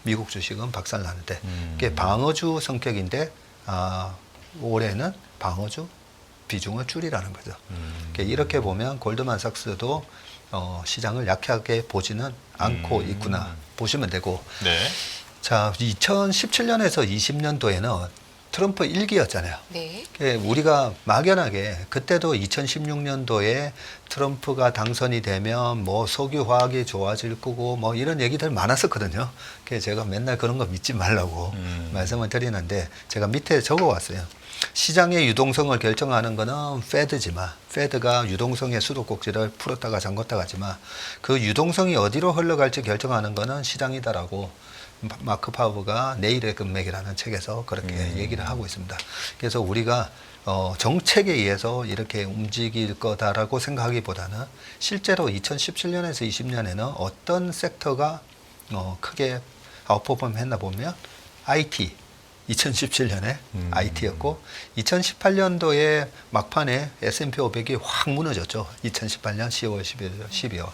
미국 주식은 박살나는데 그게 방어주 성격인데 올해는 방어주 비중을 줄이라는 거죠. 이렇게 보면 골드만삭스도 시장을 약하게 보지는 않고 있구나 보시면 되고. 네. 자, 2017년에서 20년도에는 트럼프 1기였잖아요. 네. 우리가 막연하게 그때도 2016년도에 트럼프가 당선이 되면 뭐 석유화학이 좋아질 거고 뭐 이런 얘기들 많았었거든요. 그래서 제가 맨날 그런 거 믿지 말라고 말씀을 드리는데 제가 밑에 적어왔어요. 시장의 유동성을 결정하는 거는 페드지만 페드가 유동성의 수도꼭지를 풀었다가 잠궜다가 하지만 그 유동성이 어디로 흘러갈지 결정하는 거는 시장이다라고 마크 파버가 내일의 금맥이라는 책에서 그렇게 얘기를 하고 있습니다. 그래서 우리가 정책에 의해서 이렇게 움직일 거다라고 생각하기보다는 실제로 2017년에서 20년에는 어떤 섹터가 크게 아웃퍼폼 했나 보면 IT, 2017년에 IT였고 2018년도에 막판에 S&P 500이 확 무너졌죠. 2018년 10월, 11월, 12월.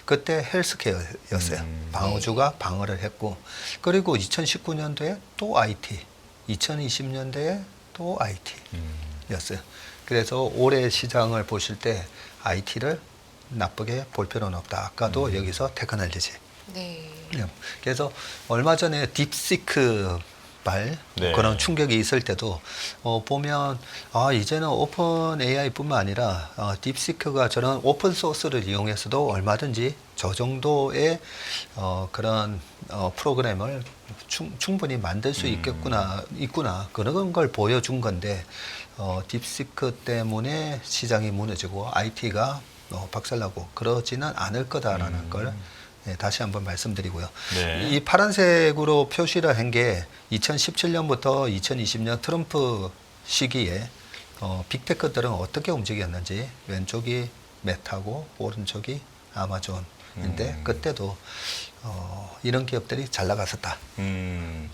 그때 헬스케어였어요. 방어주가 방어를 했고 그리고 2019년도에 또 IT, 2020년도에 또 IT였어요. 그래서 올해 시장을 보실 때 IT를 나쁘게 볼 필요는 없다. 아까도 여기서 테크놀로지. 네. 그래서 얼마 전에 딥시크 네. 그런 충격이 있을 때도 보면 이제는 오픈 AI뿐만 아니라 딥시크가 저런 오픈 소스를 이용해서도 얼마든지 저 정도의 그런 프로그램을 충분히 만들 수 있구나 그런 걸 보여준 건데 딥시크 때문에 시장이 무너지고 IT가 박살나고 그러지는 않을 거다라는 걸 다시 한번 말씀드리고요. 네. 이 파란색으로 표시를 한 게 2017년부터 2020년 트럼프 시기에 빅테크들은 어떻게 움직였는지 왼쪽이 메타고 오른쪽이 아마존인데 그때도 이런 기업들이 잘 나갔었다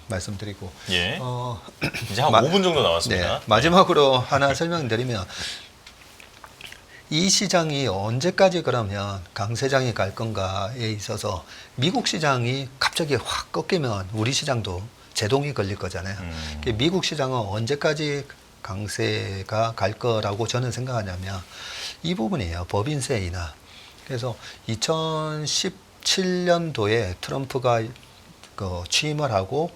말씀드리고 예. 이제 한 5분 정도 남았습니다. 네, 마지막으로 하나 설명드리면 이 시장이 언제까지 그러면 강세장이 갈 건가에 있어서 미국 시장이 갑자기 확 꺾이면 우리 시장도 제동이 걸릴 거잖아요. 미국 시장은 언제까지 강세가 갈 거라고 저는 생각하냐면 이 부분이에요. 법인세 인하. 그래서 2017년도에 트럼프가 취임을 하고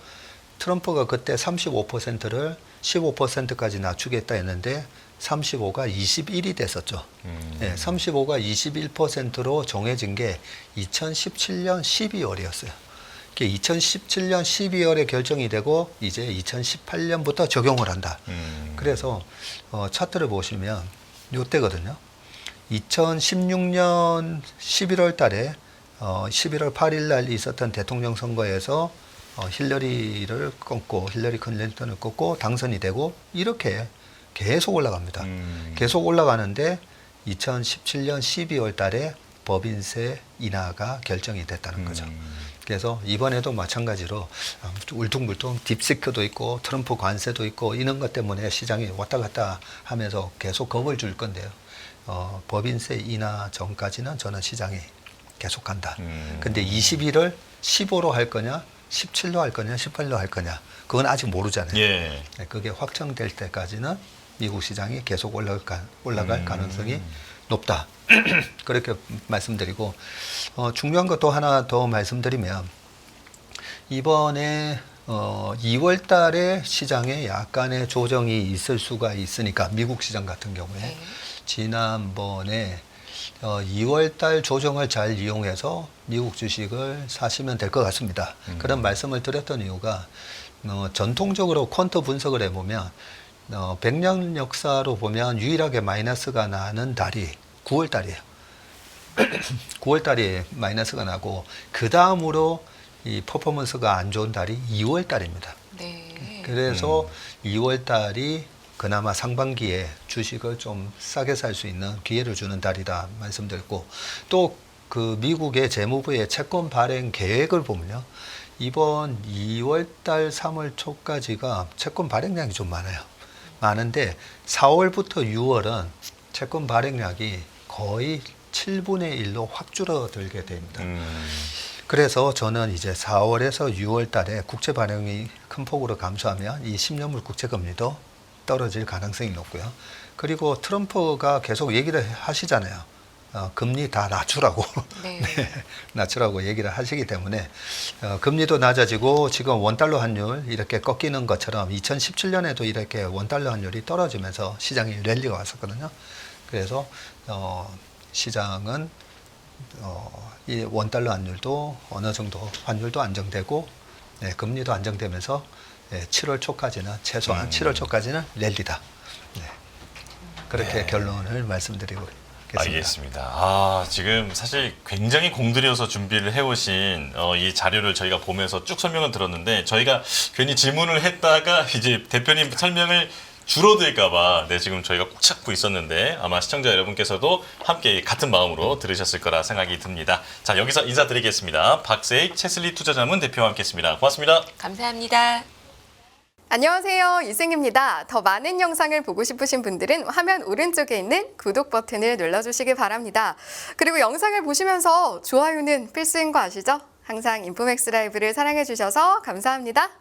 트럼프가 그때 35%를 15%까지 낮추겠다 했는데 35가 21이 됐었죠. 네, 35가 21%로 정해진 게 2017년 12월이었어요. 2017년 12월에 결정이 되고 이제 2018년부터 적용을 한다. 그래서 차트를 보시면 이때거든요. 2016년 11월 달에 11월 8일 날 있었던 대통령 선거에서 힐러리 클린턴을 꺾고 당선이 되고 이렇게 계속 올라갑니다. 계속 올라가는데 2017년 12월 달에 법인세 인하가 결정이 됐다는 거죠. 그래서 이번에도 마찬가지로 울퉁불퉁 딥시크도 있고 트럼프 관세도 있고 이런 것 때문에 시장이 왔다 갔다 하면서 계속 겁을 줄 건데요. 법인세 인하 전까지는 저는 시장이 계속 간다. 근데 21을 15로 할 거냐 17로 할 거냐 18로 할 거냐 그건 아직 모르잖아요. 예. 그게 확정될 때까지는 미국 시장이 계속 올라갈 가능성이 높다. 그렇게 말씀드리고 중요한 것도 하나 더 말씀드리면 이번에 2월 달에 시장에 약간의 조정이 있을 수가 있으니까 미국 시장 같은 경우에 지난번에 2월 달 조정을 잘 이용해서 미국 주식을 사시면 될 것 같습니다. 그런 말씀을 드렸던 이유가 전통적으로 퀀트 분석을 해보면 100년 역사로 보면 유일하게 마이너스가 나는 달이 9월 달이에요. 9월 달이 마이너스가 나고 그 다음으로 이 퍼포먼스가 안 좋은 달이 2월 달입니다. 네. 그래서 2월 달이 그나마 상반기에 주식을 좀 싸게 살 수 있는 기회를 주는 달이다 말씀드렸고, 또 그 미국의 재무부의 채권 발행 계획을 보면요, 이번 2월 달 3월 초까지가 채권 발행량이 좀 많은데 4월부터 6월은 채권 발행량이 거의 7분의 1로 확 줄어들게 됩니다. 그래서 저는 이제 4월에서 6월 달에 국채 발행이 큰 폭으로 감소하면 이 10년물 국채 금리도 떨어질 가능성이 높고요. 그리고 트럼프가 계속 얘기를 하시잖아요. 금리 다 낮추라고. 네. 네, 낮추라고 얘기를 하시기 때문에 금리도 낮아지고 지금 원달러 환율 이렇게 꺾이는 것처럼 2017년에도 이렇게 원달러 환율이 떨어지면서 시장에 랠리가 왔었거든요. 그래서 시장은 이 원달러 환율도 어느 정도 환율도 안정되고, 네, 금리도 안정되면서 7월 초까지는 최소한 7월 초까지는 랠리다. 네, 그렇게 네. 결론을 말씀드리고 있습니다. 알겠습니다. 지금 사실 굉장히 공들여서 준비를 해오신 이 자료를 저희가 보면서 쭉 설명을 들었는데, 저희가 괜히 질문을 했다가 이제 대표님 설명을 줄어들까봐 지금 저희가 꼭 찾고 있었는데, 아마 시청자 여러분께서도 함께 같은 마음으로 들으셨을 거라 생각이 듭니다. 자, 여기서 인사드리겠습니다. 박세익 채슬리 투자자문 대표와 함께했습니다. 고맙습니다. 감사합니다. 안녕하세요. 이승입니다. 더 많은 영상을 보고 싶으신 분들은 화면 오른쪽에 있는 구독 버튼을 눌러주시기 바랍니다. 그리고 영상을 보시면서 좋아요는 필수인 거 아시죠? 항상 인포맥스 라이브를 사랑해주셔서 감사합니다.